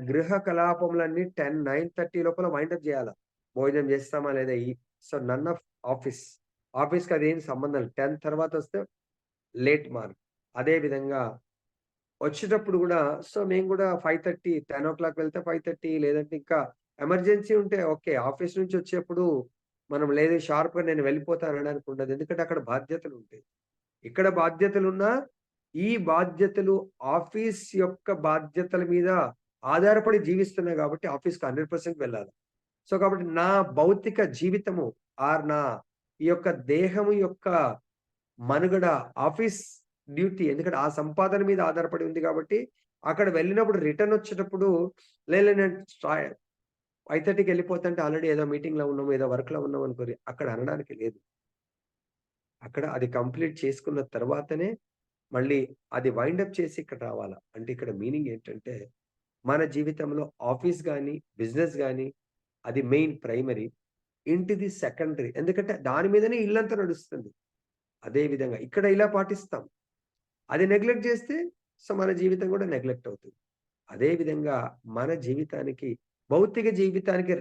గృహ కలాపములన్నీ 9:30 లోపల వైండప్ చేయాల. భోజనం చేస్తామా లేదా సో నన్ ఆఫ్ ఆఫీస్. ఆఫీస్‌కి అదేం సంబంధం లేదు. 10 తర్వాత వస్తే లేట్ మార్క్. అదే విధంగా వచ్చేటప్పుడు గూడా సో మేము గూడా 5:30 10:00 వెళ్తే 5:30 లేదంటే ఇంకా ఎమర్జెన్సీ ఉంటే ఓకే. ఆఫీస్ నుంచి వచ్చేప్పుడు మనం లేదు షార్ప్‌గా నేను వెళ్ళిపోతాను అనడానికి ఉండదు. ఎందుకంటే అక్కడ బాధ్యతలుంటాయి. ఇక్కడ బాధ్యతలున్నా ఈ బాధ్యతలు ఆఫీస్ యొక్క బాధ్యతల మీద ఆధారపడి జీవిస్తున్నాయి కాబట్టి ఆఫీస్‌కి 100% వెళ్ళాలి. సో కాబట్టి నా భౌతిక జీవితము నా ఈ యొక్క దేహము యొక్క మనుగడ ఆఫీస్ డ్యూటీ. ఎందుకంటే ఆ సంపాదన మీద ఆధారపడి ఉంది కాబట్టి అక్కడ వెళ్ళినప్పుడు రిటర్న్ వచ్చేటప్పుడు నేను 5:30కి వెళ్ళిపోతుంటే ఆల్రెడీ ఏదో మీటింగ్‌లో ఉన్నాము, ఏదో వర్క్‌లో ఉన్నాం అనుకోరి అక్కడ అనడానికి లేదు. అక్కడ అది కంప్లీట్ చేసుకున్న తర్వాతనే మళ్ళీ అది వైండ్ అప్ చేసి ఇక్కడ రావాలా. అంటే ఇక్కడ మీనింగ్ ఏంటంటే మన జీవితంలో ఆఫీస్ గాని, బిజినెస్ గాని అది మెయిన్ ప్రైమరీ. ఇంటిది సెకండరీ. ఎందుకంటే దాని మీదనే ఇల్లంతా నడుస్తుంది. అదే విధంగా ఇక్కడ ఇలా పాటిస్తాం. అది నెగ్లెక్ట్ చేస్తే సో మన జీవితం కూడా నెగ్లెక్ట్ అవుతుంది. అదే విధంగా మన జీవితానికి, భౌతిక జీవితానికి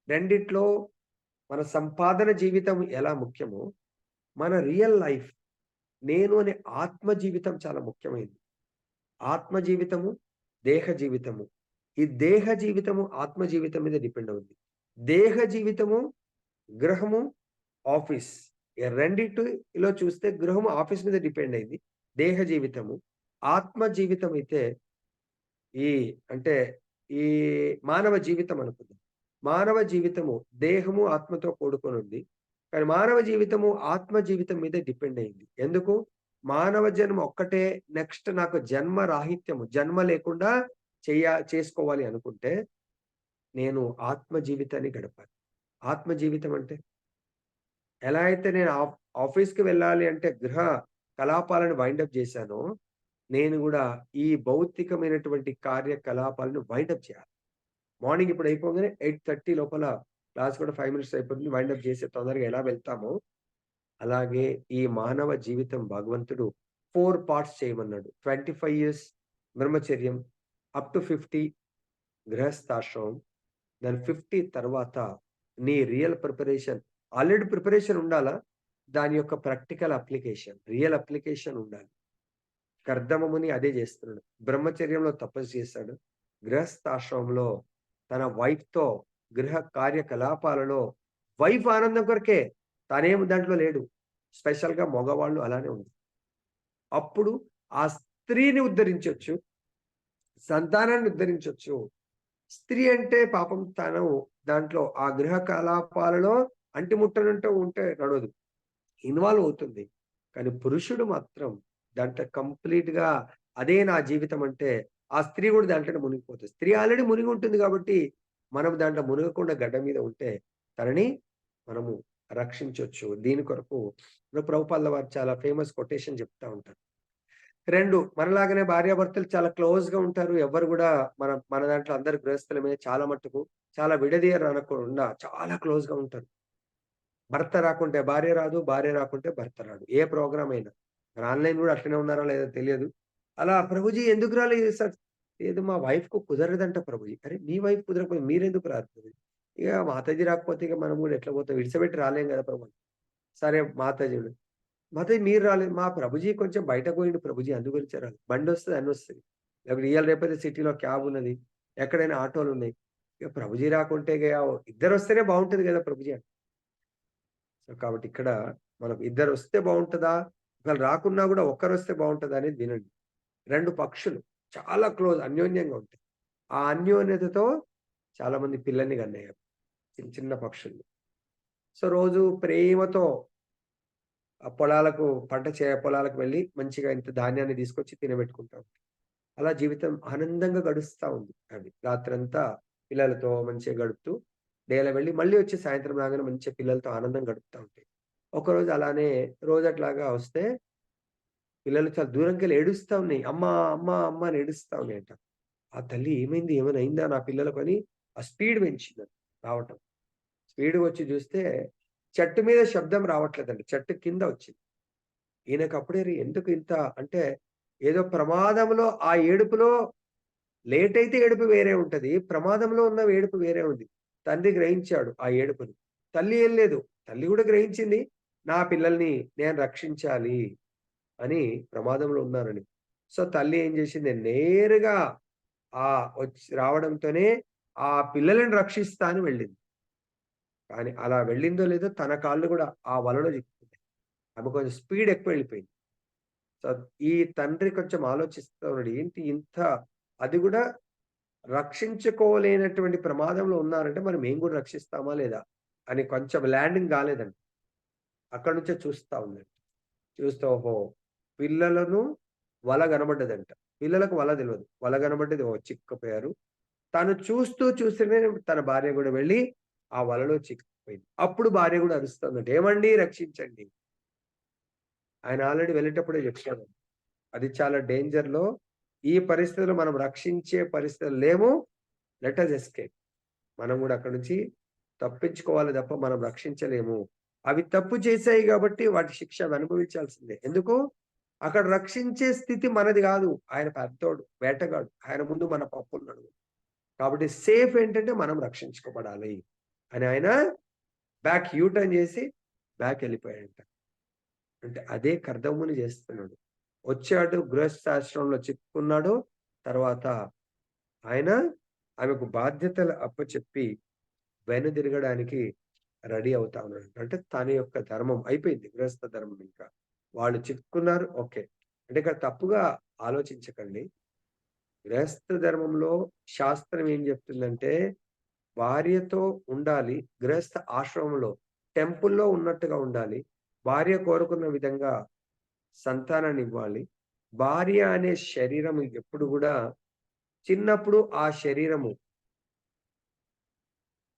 రెండిట్లో మన సంపాదన జీవితం ఎలా ముఖ్యమో, మన రియల్ లైఫ్ నేను అనే ఆత్మ జీవితం చాలా ముఖ్యమైనది. ఆత్మ జీవితము, దేహ జీవితము. ఈ దేహ జీవితము ఆత్మ జీవితం మీద డిపెండ్ అవుద్ది. దేహ జీవితము, గృహము, ఆఫీస్. ఈ రెండిటిలో చూస్తే గృహము ఆఫీస్ మీద డిపెండ్ అయింది. దేహ జీవితము. ఆత్మ జీవితం అయితే ఈ అంటే ఈ మానవ జీవితం అనుకుందాం. మానవ జీవితము దేహము, ఆత్మతో కూడుకొనుంది. కానీ మానవ జీవితము ఆత్మ జీవితం మీదే డిపెండ్ అయింది. ఎందుకు? మానవ జన్మ ఒక్కటే నెక్స్ట్ నాకు జన్మ రాహిత్యము, జన్మ లేకుండా చేసుకోవాలి అనుకుంటే నేను ఆత్మ జీవితాన్ని గడపాలి. ఆత్మ జీవితం అంటే ఎలా అయితే నేను ఆఫీస్‌కి వెళ్ళాలి అంటే గృహ కలాపాలను వైండప్ చేశానో, నేను గూడా ఈ భౌతికమైనటువంటి కార్యకలాపాలను వైండప్ చేయాలి. మార్నింగ్ ఇప్పుడు అయిపోగానే 8:30 లోపల క్లాస్ కూడా 5 మినిట్స్ అయిపోతుంది. వైండప్ చేసి తొందరగా ఎలా వెళ్తామో, అలాగే ఈ మానవ జీవితం భగవంతుడు 4 పార్ట్స్ చేయమన్నాడు. 25 ఇయర్స్ బ్రహ్మచర్యం, అప్ టు 50 గృహస్థాశ్రమం. దాని 50 తర్వాత నీ రియల్ ప్రిపరేషన్ ఆల్రెడీ ప్రిపరేషన్ ఉండాలా? దాని యొక్క ప్రాక్టికల్ అప్లికేషన్, రియల్ అప్లికేషన్ ఉండాలి. కర్దమ ముని అదే చేస్తున్నాడు. బ్రహ్మచర్యంలో తపస్సు చేశాడు. గృహస్థాశ్రమంలో తన వైఫ్‌తో గృహ కార్యకలాపాలలో వైఫ్ ఆనందం కొరకే. తనేమి దాంట్లో లేడు. స్పెషల్‌గా మగవాళ్ళు అలానే ఉంది. అప్పుడు ఆ స్త్రీని ఉద్ధరించొచ్చు. సంతానాన్ని ఉద్ధరించొచ్చు. స్త్రీ అంటే పాపం తను దాంట్లో ఆ గృహ కలాపాలలో అంటిముట్టనంటూ ఉంటే నడవదు. ఇన్వాల్వ్ అవుతుంది. కానీ పురుషుడు మాత్రం దాంట్లో కంప్లీట్‌గా అదే నా జీవితం అంటే, ఆ స్త్రీ కూడా దాంట్లోనే మునిగిపోతుంది. స్త్రీ ఆల్రెడీ మునిగి ఉంటుంది కాబట్టి, మనం దాంట్లో మునగకుండా గడ్డ మీద ఉంటే, తనని మనము రక్షించొచ్చు. దీని కొరకు ప్రభుపాదుల వారు చాలా ఫేమస్ కొటేషన్ చెప్తా ఉంటారు. 2 మనలాగానే భార్యాభర్తలు చాలా క్లోజ్‌గా ఉంటారు. ఎవ్వరు గూడా మన దాంట్లో అందరు గృహస్థులమే చాలా మట్టుకు. చాలా విడదీయరు అనకుండా చాలా క్లోజ్‌గా ఉంటారు. భర్త రాకుంటే భార్య రాదు. భార్య రాకుంటే భర్త రాడు. ఏ ప్రోగ్రామ్ అయినా. మరి ఆన్‌లైన్ గూడా అట్లనే ఉన్నారో లేదో తెలియదు. అలా ప్రభుజీ ఎందుకు రాలేదు సార్? లేదు మా వైఫ్‌కు కుదరదంట ప్రభుజీ. అరే! మీ వైఫ్ కుదరకపోతే మీరెందుకు రారు ప్రభుజీ? ఇగ మాతాజీ రాకపోతే ఇగ మనం గూడా ఎట్లా పోతాం? విడిచిపెట్టి రాలేం గదా ప్రభు. సరే మాతాజీ మాతాజీ మీరు రాలేదు. మా ప్రభుజీ కొంచెం బయటకు పోయిండు ప్రభుజీ అందు గురించే రాలేదు. బండొస్తది అన్నొస్తది. లేకపోతే ఇయాల రేపైతే సిటీలో క్యాబ్ ఉన్నది. ఎక్కడైనా ఆటోలున్నాయి. ఇగ ప్రభుజీ రాకుంటే ఇగ ఇద్దరొస్తేనే బావుంటది గదా ప్రభుజీ అని. సో, కాబట్టి ఇక్కడ మనకు ఇద్దరొస్తే బావుంటదా? ఒకవేళ రాకున్నా గూడా ఒక్కరొస్తే బావుంటదా అనేది వినండి. 2 పక్షులు చాలా క్లోజ్ అన్యోన్యంగా ఉంటాయి. ఆ అన్యోన్యతతో చాలా మంది పిల్లల్ని కన్నాయి. చిన్న చిన్న పక్షులు. సో, రోజు ప్రేమతో ఆ పొలాలకు వెళ్లి మంచిగా ఇంత ధాన్యాన్ని తీసుకొచ్చి తినబెట్టుకుంటాం. అలా జీవితం ఆనందంగా గడుస్తా ఉంది అవి. రాత్రంతా పిల్లలతో మంచిగా గడుపుతూ డేలో వెళ్లి మళ్ళీ వచ్చి సాయంత్రం రాగానే మంచిగా పిల్లలతో ఆనందంగా గడుపుతా ఉంటాయి. ఒకరోజు అలానే రోజు అట్లాగా వస్తే పిల్లలు చాలా దూరంకెళ్ళి ఏడుస్తా ఉన్నాయి. అమ్మా! అమ్మా! అమ్మ అని ఏడుస్తా ఉన్నాయంట. ఆ తల్లి ఏమైంది? ఏమైనా అయిందా నా పిల్లలకని ఆ స్పీడ్ పెంచిందంట రావటం. స్పీడ్‌గొచ్చి చూస్తే చెట్టు మీద శబ్దం రావట్లేదండి. చెట్టు కింద వచ్చింది. ఈయనకప్పుడే ఎందుకు ఇంత అంటే ఏదో ప్రమాదంలో ఆ ఏడుపులో లేట్ అయితే ఏడుపు వేరే ఉంటది. ప్రమాదంలో ఉన్న ఏడుపు వేరే ఉంది. తండ్రి గ్రహించాడు ఆ ఏడుపుని. తల్లి ఏం లేదు. తల్లి కూడా గ్రహించింది. నా పిల్లల్ని నేను రక్షించాలి అని ప్రమాదంలో ఉన్నారని. సో, తల్లి ఏం చేసింది నేరుగా రావడంతోనే ఆ పిల్లలని రక్షిస్తా అని వెళ్ళింది. కానీ అలా వెళ్ళిందో లేదో తన కాళ్ళు కూడా ఆ వలలో చిక్కుకున్నాయి. ఆమె కొంచెం స్పీడ్ ఎక్కువ వెళ్ళిపోయింది. సో, ఈ తండ్రి కొంచెం ఆలోచిస్తా ఉన్నాడు. ఏంటి ఇంత అది కూడా రక్షించుకోలేనటువంటి ప్రమాదంలో ఉన్నారంటే మరి మేము కూడా రక్షిస్తామా లేదా? అని కొంచెం ల్యాండింగ్ కాలేదండి. అక్కడి నుంచే చూస్తా ఉందంట. చూస్తే ఓహో! పిల్లలను వల కనబడ్డదంట. పిల్లలకు వల తెలవదు. వల కనబడ్డది ఓహ్! చిక్కుకుపోయారు. తను చూస్తూనే తన భార్య గూడా వెళ్లి ఆ వలలో చిక్కుకుపోయింది. అప్పుడు భార్య గూడా అరుస్తుందంట. "ఏమండి రక్షించండి." ఆయన ఆల్రెడీ వెళ్ళేటప్పుడే చెప్పాడు. అది చాలా డేంజర్‌లో ఈ పరిస్థితిలో మనం రక్షించే పరిస్థితిలో లేము. Let us escape. మనం గూడా అక్కడి నుంచి తప్పించుకోవాలి తప్ప మనం రక్షించలేము. అవి తప్పు చేశాయి గాబట్టి వాటి శిక్ష అవి అనుభవించాల్సిందే. ఎందుకు? అక్కడ రక్షించే స్థితి మనది గాదు. ఆయన పెద్దోడు, వేటగాడు. ఆయన ముందు మన పప్పులు నడుగు. కాబట్టి సేఫ్ ఏంటంటే మనం రక్షించుకోబడాలి అని ఆయన బ్యాక్ యూ టర్న్ చేసి బ్యాక్ వెళ్ళిపోయాడంట. అంటే అదే కర్దముని చేస్తున్నాడు. వచ్చాడు గృహస్థాశ్రమంలో చిక్కుకున్నాడు. తర్వాత ఆయన ఆమెకు బాధ్యతలు అప్పచెప్పి వెనుదిరగడానికి రెడీ అవుతా ఉన్నాడు. అంటే తన యొక్క ధర్మం అయిపోయింది. గృహస్థ ధర్మం ఇంకా. వాళ్ళు చిక్కుకున్నారు. ఓకే. అంటే ఇక్కడ తప్పుగా ఆలోచించకండి. గృహస్థ ధర్మంలో శాస్త్రం ఏం చెప్తుందంటే భార్యతో ఉండాలి. గృహస్థ ఆశ్రమంలో టెంపుల్‌లో ఉన్నట్టుగా ఉండాలి. భార్య కోరుకున్న విధంగా సంతానాన్నివ్వాలి. భార్య అనే శరీరం ఎప్పుడు గూడా చిన్నప్పుడు ఆ శరీరము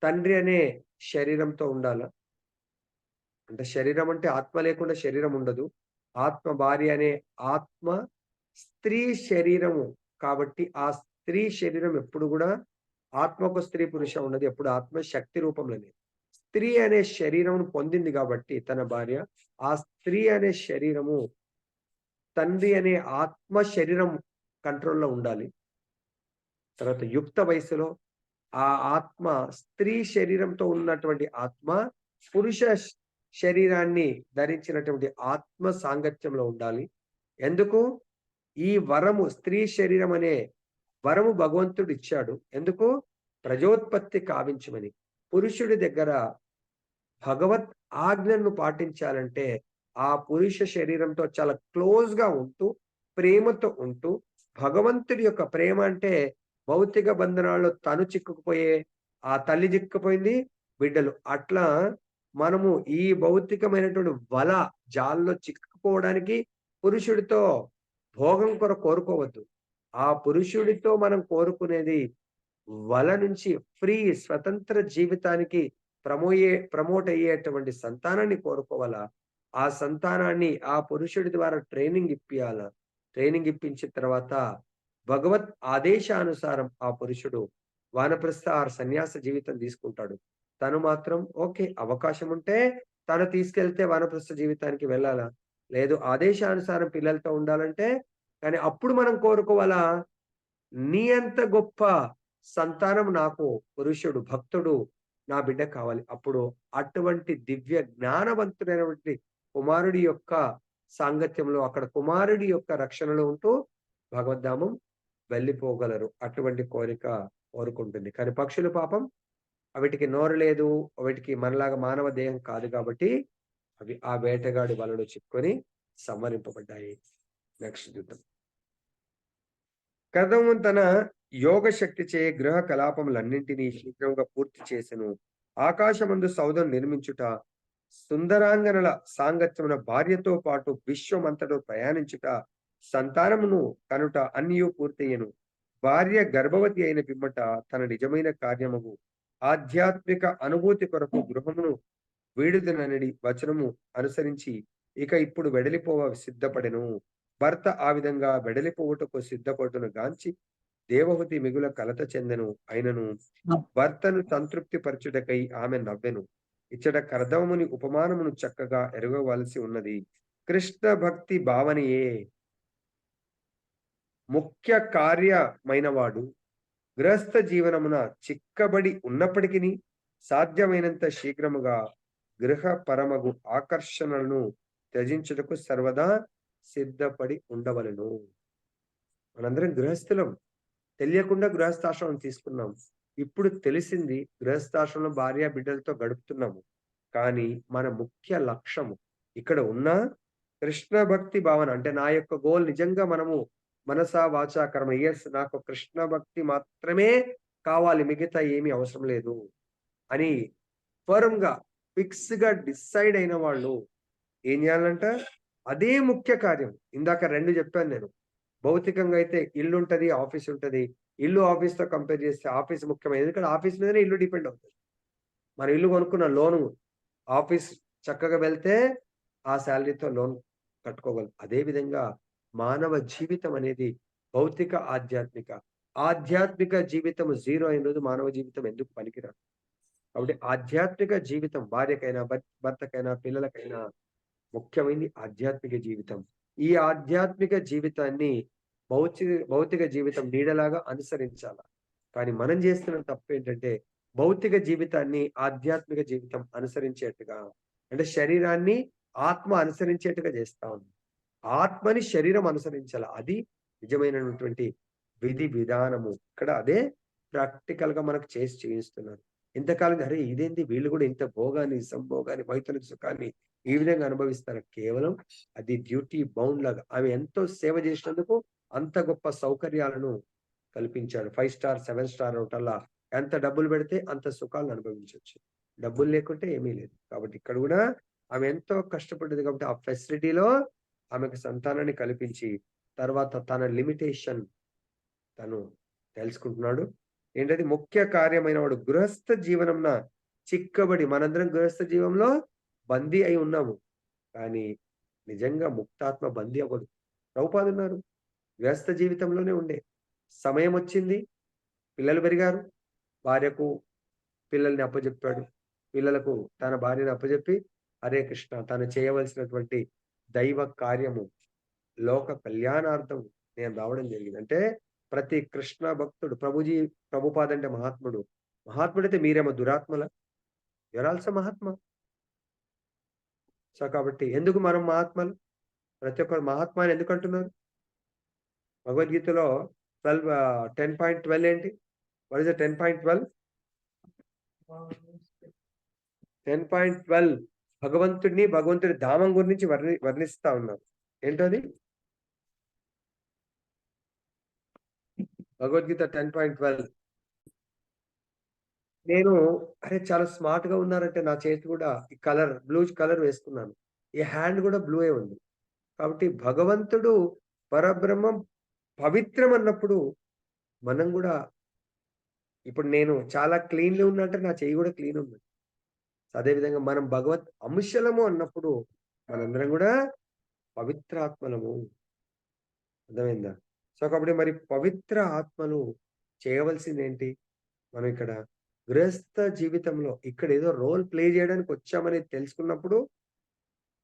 తండ్రి అనే శరీరంతో ఉండాలా? అంటే శరీరం అంటే ఆత్మ లేకుండా శరీరం ఉండదు. ఆత్మ భార్య అనే ఆత్మ స్త్రీ శరీరము కాబట్టి ఆ స్త్రీ శరీరం ఎప్పుడు గూడా ఆత్మకు స్త్రీ పురుష ఉన్నది. ఎప్పుడు ఆత్మ శక్తి రూపంలోనే. స్త్రీ అనే శరీరమును పొందింది కాబట్టి తన భార్య, ఆ స్త్రీ అనే శరీరము తండ్రి అనే ఆత్మ శరీరం కంట్రోల్‌లో ఉండాలి. తర్వాత యుక్త వయస్సులో ఆ ఆత్మ స్త్రీ శరీరంతో ఉన్నటువంటి ఆత్మ పురుష శరీరాన్ని ధరించినటువంటి ఆత్మ సాంగత్యంలో ఉండాలి. ఎందుకు? ఈ వరము స్త్రీ శరీరం అనే వరము భగవంతుడు ఇచ్చాడు. ఎందుకు? ప్రజోత్పత్తి కావించమని. పురుషుడి దగ్గర భగవత్ ఆజ్ఞలను పాటించాలంటే ఆ పురుష శరీరంతో చాలా క్లోజ్‌గా ఉంటూ, ప్రేమతో ఉంటూ, భగవంతుడి యొక్క ప్రేమ అంటే భౌతిక బంధనాల్లో తను చిక్కుకుపోయే ఆ తల్లి చిక్కుకుపోయింది, బిడ్డలు. అట్లా మనము ఈ భౌతికమైనటువంటి జాల్లో చిక్కుకుపోవడానికి పురుషుడితో భోగం కోరుకోవద్దు. ఆ పురుషుడితో మనం కోరుకునేది నుంచి స్వతంత్ర జీవితానికి ప్రమోట్ అయ్యేటువంటి సంతానాన్ని కోరుకోవాలా. ఆ సంతానాన్ని ఆ పురుషుడి ద్వారా ట్రైనింగ్ ఇప్పియాల. ట్రైనింగ్ ఇప్పించిన తర్వాత భగవత్ ఆదేశానుసారం ఆ పురుషుడు వానప్రస్థ సన్యాస జీవితం తీసుకుంటాడు. తను మాత్రం ఓకే. అవకాశం ఉంటే తను తీసుకెళ్తే వానప్రస్థ జీవితానికి వెళ్ళాలా? లేదు ఆదేశానుసారం పిల్లలతో ఉండాలంటే కానీ అప్పుడు మనం కోరుకోవాలా నీ అంత గొప్ప సంతానం నాకు పురుషుడు, భక్తుడు నా బిడ్డ కావాలి. అప్పుడు అటువంటి దివ్య జ్ఞానవంతుడైనటువంటి కుమారుడి యొక్క సాంగత్యంలో అక్కడ కుమారుడి యొక్క రక్షణలో ఉంటూ భగవద్ధామం వెళ్ళిపోగలరు. అటువంటి కోరిక కోరుకుంటుంది. కానీ పక్షులు పాపం వీటికి నోరు లేదు. వీటికి మనలాగా మానవ దేహం కాదు కాబట్టి అవి ఆ వేటగాడి వలలో చిక్కుకొని సంహరింపబడ్డాయి. నెక్స్ట్ చూద్దాం. కర్దము తన యోగ శక్తిచే గృహ కలాపములన్నింటినీ శీఘ్రంగా పూర్తి చేసెను. ఆకాశమందు సౌధం నిర్మించుట, సుందరాంగనల సాంగత్యమున భార్యతో పాటు విశ్వమంతటా ప్రయాణించుట, సంతానమును కనుట అన్నియు పూర్తయ్యెను. భార్య గర్భవతి అయిన పిమ్మట తన నిజమైన కార్యముగు ఆధ్యాత్మిక అనుభూతి కొరకు గృహమును వీడుదనడి వచనము అనుసరించి ఇక ఇప్పుడు వెడలిపోవ సిద్ధపడెను. భర్త ఆ విధంగా వెడలిపోవుటకు సిద్ధపడుతున్న గాంచి దేవహూతి మిగుల కలత చెందెను. అయినను భర్తను సంతృప్తి పరచుటకై ఆమె నవ్వెను. ఇచ్చట కర్దముని ఉపమానమును చక్కగా ఎరగవలసి ఉన్నది. కృష్ణ భక్తి భావనయే ముఖ్య కార్యమైనవాడు గృహస్థ జీవనమున చిక్కబడి ఉన్నప్పటికీ సాధ్యమైనంత శీఘ్రముగా గృహ పరమగు ఆకర్షణలను త్యజించుటకు సర్వదా సిద్ధపడి ఉండవలెను. మనందరం గృహస్థులం, తెలియకుండా గృహస్థాశ్రమం తీసుకున్నాం. ఇప్పుడు తెలిసింది గృహస్థాశ్రమంలో భార్య బిడ్డలతో గడుపుతున్నాము. కానీ మన ముఖ్య లక్ష్యము ఇక్కడ ఉన్న కృష్ణ భక్తి భావన, అంటే నా యొక్క గోల్ నిజంగా మనము మనసా వాచా కర్మ, ఎస్ నాకు కృష్ణ భక్తి మాత్రమే కావాలి, మిగతా ఏమీ అవసరం లేదు అని ఫర్మ్ గా ఫిక్స్ గా డిసైడ్ అయిన వాళ్ళు ఏం చేయాలంట, అదే ముఖ్య కార్యం. ఇందాక రెండు చెప్పాను నేను. భౌతికంగా అయితే ఇల్లు ఉంటది, ఆఫీస్ ఉంటది. ఇల్లు ఆఫీస్ తో కంపేర్ చేస్తే ఆఫీస్ ముఖ్యమైనది, ఎందుకంటే ఆఫీస్ మీదనే ఇల్లు డిపెండ్ అవుతుంది. మన ఇల్లు కొనుక్కున్న లోను ఆఫీస్ చక్కగా వెళ్తే ఆ శాలరీతో లోన్ కట్టుకోగలం. అదే విధంగా మానవ జీవితం అనేది భౌతిక ఆధ్యాత్మిక జీవితం జీరో అయిన రోజు మానవ జీవితం ఎందుకు పనికిరాదు. కాబట్టి ఆధ్యాత్మిక జీవితం భార్యకైనా భర్తకైనా పిల్లలకైనా ముఖ్యమైనది ఆధ్యాత్మిక జీవితం. ఈ ఆధ్యాత్మిక జీవితాన్ని భౌతిక జీవితం నీడలాగా అనుసరించాల. కానీ మనం చేస్తున్న తప్పు ఏంటంటే భౌతిక జీవితాన్ని ఆధ్యాత్మిక జీవితం అనుసరించేట్టుగా, అంటే శరీరాన్ని ఆత్మ అనుసరించేట్టుగా చేస్తా ఉంది. ఆత్మని శరీరం అనుసరించాల. అది నిజమైనటువంటి విధి విధానము. ఇక్కడ అదే ప్రాక్టికల్ గా మనకు చేసి చూపిస్తున్నారు. ఇంతకాలం అరే ఇదేంటి, వీళ్ళు కూడా ఇంత భోగాన్ని సంభోగాన్ని వైతరిక సుఖాన్ని ఈ విధంగా అనుభవిస్తారు. కేవలం అది డ్యూటీ బౌండ్ లాగా. ఆమె ఎంతో సేవ చేసినందుకు అంత గొప్ప సౌకర్యాలను కల్పించాడు. 5 స్టార్ 7 స్టార్ హోటల్లా ఎంత డబ్బులు పెడితే అంత సుఖాలను అనుభవించవచ్చు. డబ్బులు లేకుంటే ఏమీ లేదు. కాబట్టి ఇక్కడ కూడా ఆమె ఎంతో కష్టపడ్డది. కాబట్టి ఆ ఫెసిలిటీలో ఆమెకు సంతానాన్ని కల్పించి తర్వాత తన లిమిటేషన్ తను తెలుసుకుంటున్నాడు. ఏంటది ముఖ్య కార్యమైన వాడు గృహస్థ జీవనంన చిక్కబడి, మనందరం గృహస్థ జీవంలో బందీ అయి ఉన్నాము. కానీ నిజంగా ముక్తాత్మ బందీ అవ్వదు. ప్రభుపాదులు ఉన్నారు, గృహస్థ జీవితంలోనే ఉండే సమయం వచ్చింది, పిల్లలు పెరిగారు, భార్యకు పిల్లల్ని అప్పచెప్పాడు, పిల్లలకు తన భార్యను అప్పచెప్పి హరే కృష్ణ తను చేయవలసినటువంటి దైవ కార్యము లోక కళ్యాణార్థం నేను రావడం జరిగింది. అంటే ప్రతి కృష్ణ భక్తుడు ప్రభుపాద అంటే మహాత్ముడైతే మీరేమో దురాత్మల, యూఆర్ ఆల్సో మహాత్మ. సో కాబట్టి ఎందుకు మనం మహాత్మలు? ప్రతి ఒక్కరు మహాత్మ అని ఎందుకు అంటున్నారు? భగవద్గీతలో 10.12 ఏంటి? What is the 10.12? 10.12 భగవంతుడి ధామం గురించి వర్ణిస్తా ఉన్నారు. ఏంటది? భగవద్గీత 10.12. నేను అరే చాలా స్మార్ట్ గా ఉన్నారంటే నా చేతి కూడా ఈ కలర్ బ్లూ కలర్ వేసుకున్నాను, ఈ హ్యాండ్ కూడా బ్లూ ఉంది. కాబట్టి భగవంతుడు పరబ్రహ్మం పవిత్రం అన్నప్పుడు మనం కూడా, ఇప్పుడు నేను చాలా క్లీన్గా ఉన్నట్టే నా చేయి కూడా క్లీన్ ఉంది. అదేవిధంగా మనం భగవత్ అంశలము అన్నప్పుడు మనందరం కూడా పవిత్రాత్మలము. అర్థమైందా? సో కాబట్టి మరి పవిత్ర ఆత్మలు చేయవలసింది ఏంటి? మనం ఇక్కడ గృహస్థ జీవితంలో ఇక్కడ ఏదో రోల్ ప్లే చేయడానికి వచ్చామని తెలుసుకున్నప్పుడు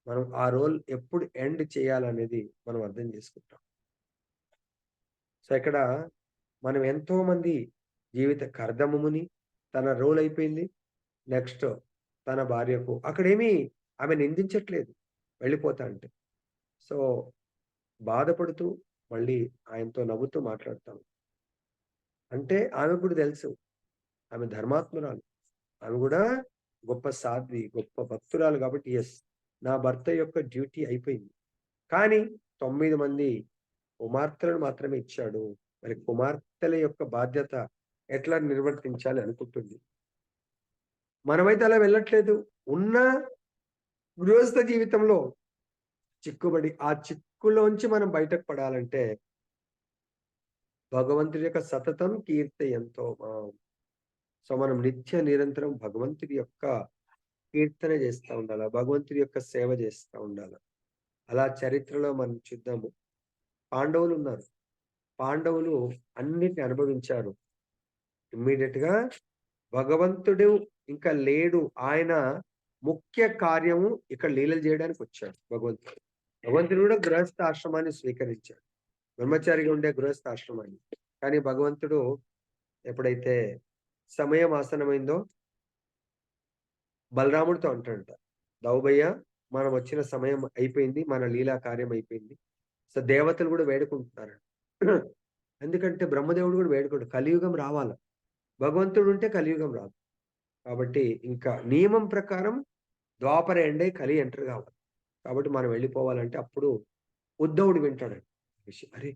మనం ఆ రోల్ ఎప్పుడు ఎండ్ చేయాలనేది మనం అర్థం చేసుకుంటాం. సో ఇక్కడ మనం ఎంతో మంది జీవిత కర్దముని తన రోల్ అయిపోయింది, నెక్స్ట్ తన భార్యకు అక్కడేమీ ఆమె నిందించట్లేదు వెళ్ళిపోతా అంటే. సో బాధపడుతూ మళ్ళీ ఆయనతో నవ్వుతూ మాట్లాడతాం. అంటే ఆమెకు కూడా తెలుసు ఆమె ధర్మాత్మురాలు, ఆమె కూడా గొప్ప సాధ్వి, గొప్ప భక్తురాలు. కాబట్టి ఎస్ నా భర్త యొక్క డ్యూటీ అయిపోయింది. కానీ 9 మంది కుమార్తెలను మాత్రమే ఇచ్చాడు. మరి కుమార్తెల యొక్క బాధ్యత ఎట్లా నిర్వర్తించాలి అనుకుంటుంది. మనమైతే అలా వెళ్ళట్లేదు. ఉన్న గృహస్థ జీవితంలో చిక్కుబడి ఆ చిక్కులోంచి మనం బయటకు పడాలంటే భగవంతుడి యొక్క సతతం కీర్తి ఎంతో. సో మనం నిత్య నిరంతరం భగవంతుడి యొక్క కీర్తన చేస్తూ ఉండాలి, భగవంతుడి యొక్క సేవ చేస్తూ ఉండాలి. అలా చరిత్రలో మనం చూద్దాము. పాండవులు ఉన్నారు. పాండవులు అన్నిటిని అనుభవించారు. ఇమ్మీడియట్ గా భగవంతుడు ఇంకా లేడు, ఆయన ముఖ్య కార్యము ఇక్కడ లీలలు చేయడానికి వచ్చాడు భగవంతుడు. భగవంతుడు కూడా గృహస్థ ఆశ్రమాన్ని స్వీకరించాడు, బ్రహ్మచారిగా ఉండే గృహస్థ ఆశ్రమాన్ని. కానీ భగవంతుడు ఎప్పుడైతే సమయం ఆసనమైందో బలరాముడితో అంటాడంట, దౌబయ్య మనం వచ్చిన సమయం అయిపోయింది, మన లీలా కార్యం అయిపోయింది. సో దేవతలు కూడా వేడుకుంటున్నారు. ఎందుకంటే బ్రహ్మదేవుడు కూడా వేడుకుంటు కలియుగం రావాల, భగవంతుడు ఉంటే కలియుగం రాదు. కాబట్టి ఇంకా నియమం ప్రకారం ద్వాపర ఎండే కలి ఎంటర్ కావాలి. కాబట్టి మనం వెళ్ళిపోవాలంటే అప్పుడు ఉద్ధవుడు వింటాడండి విషయం. అరే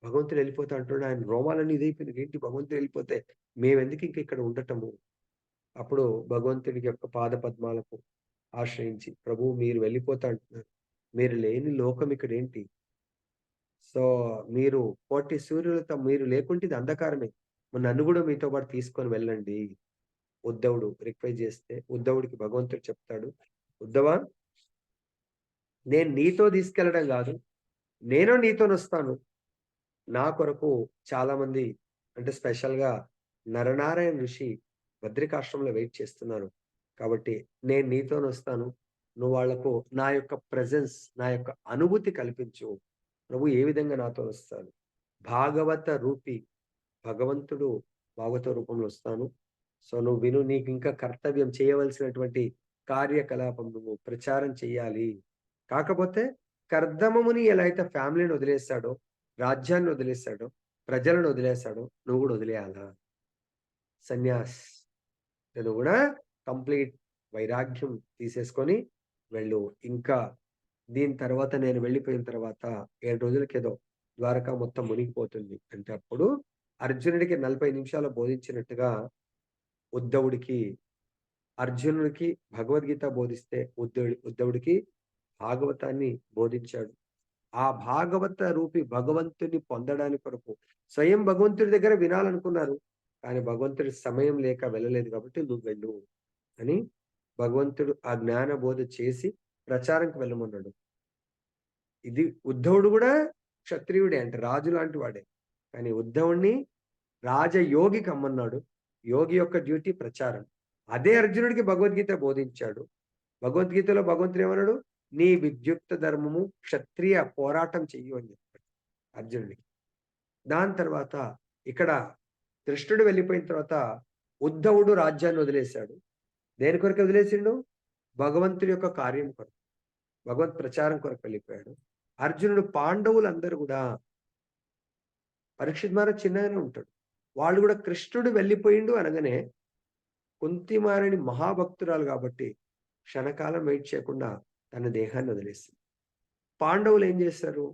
భగవంతుడు వెళ్ళిపోతా అంటున్నాడు, ఆయన రోమాలన్నీ ఇదైపోయింది, ఏంటి భగవంతుడు వెళ్ళిపోతే మేమెందుకు ఇంక ఇక్కడ ఉండటము. అప్పుడు భగవంతుడికి యొక్క పాద పద్మాలకు ఆశ్రయించి, ప్రభు మీరు వెళ్ళిపోతా అంటున్నారు, మీరు లేని లోకం ఇక్కడ ఏంటి, సో మీరు కోటి సూర్యులతో మీరు లేకుంటే ఇది అంధకారమే, నన్ను కూడా మీతో పాటు తీసుకొని వెళ్ళండి. ఉద్ధవుడు రిక్వెస్ట్ చేస్తే ఉద్ధవుడికి భగవంతుడు చెప్తాడు, ఉద్ధవా నేను నీతో తీసుకెళ్ళడం కాదు, నేను నీతో వస్తాను. నా కొరకు చాలా మంది అంటే స్పెషల్ గా నరనారాయణ ఋషి బద్రికాశ్రమంలో వెయిట్ చేస్తున్నారు. కాబట్టి నేను నీతో వస్తాను, నువ్వు వాళ్లకు నా యొక్క ప్రెజెన్స్, నా యొక్క అనుభూతి కల్పించు. ప్రభు ఏ విధంగా నాతో వస్తాను, భాగవత రూపి భగవంతుడు భాగవత రూపంలో వస్తాను. సో నువ్వు విను, నీకు ఇంకా కర్తవ్యం చేయవలసినటువంటి కార్యకలాపం నువ్వు ప్రచారం చెయ్యాలి. కాకపోతే కర్దమముని ఎలా అయితే ఫ్యామిలీని వదిలేస్తాడో, రాజ్యాన్ని వదిలేస్తాడో, ప్రజలను వదిలేస్తాడో, నువ్వు కూడా వదిలేయాలా. సన్యాస్ నువ్వు కూడా కంప్లీట్ వైరాగ్యం తీసేసుకొని వెళ్ళు. ఇంకా దీని తర్వాత నేను వెళ్ళిపోయిన తర్వాత 7 రోజులకేదో ద్వారకా మొత్తం మునిగిపోతుంది అంటే అప్పుడు అర్జునుడికి 40 నిమిషాలు బోధించినట్టుగా ఉద్ధవుడికి, అర్జునుడికి భగవద్గీత బోధిస్తే ఉద్ధవుడికి భాగవతాన్ని బోధించాడు. ఆ భాగవత రూపి భగవంతుని పొందడానికి కొరకు స్వయం భగవంతుడి దగ్గర వినాలనుకున్నారు, కానీ భగవంతుడి సమయం లేక వెళ్ళలేదు. కాబట్టి నువ్వు వెళ్ళు అని భగవంతుడు ఆ జ్ఞాన బోధ చేసి ప్రచారంకి వెళ్ళమన్నాడు. ఇది ఉద్ధవుడు కూడా క్షత్రియుడే, అంటే రాజు లాంటి వాడే. కానీ ఉద్ధవుణ్ణి రాజయోగి కమ్మన్నాడు. యోగి యొక్క డ్యూటీ ప్రచారం. అదే అర్జునుడికి భగవద్గీత బోధించాడు. భగవద్గీతలో భగవంతుడు ఏమన్నాడు, నీ విద్యుక్త ధర్మము క్షత్రియ పోరాటం చెయ్యు అని చెప్పాడు అర్జునుడికి. దాని తర్వాత ఇక్కడ కృష్ణుడు వెళ్ళిపోయిన తర్వాత ఉద్ధవుడు రాజ్యాన్ని వదిలేశాడు. దేని కొరకు వదిలేసిండు, భగవంతుడి యొక్క కార్యం కొరకు, భగవత్ ప్రచారం కొరకు వెళ్ళిపోయాడు. అర్జునుడు, పాండవులందరూ కూడా, పరీక్షిత్ మహారాజ్ చిన్నగానే ఉంటాడు, వాళ్ళు కూడా కృష్ణుడు వెళ్ళిపోయిండు అనగానే కుంతిమారిని మహాభక్తురాలు కాబట్టి క్షణకాలం వెయిట్ చేయకుండా తన దేహాన్ని వదిలేస్తుంది. పాండవులు ఏం చేస్తారు,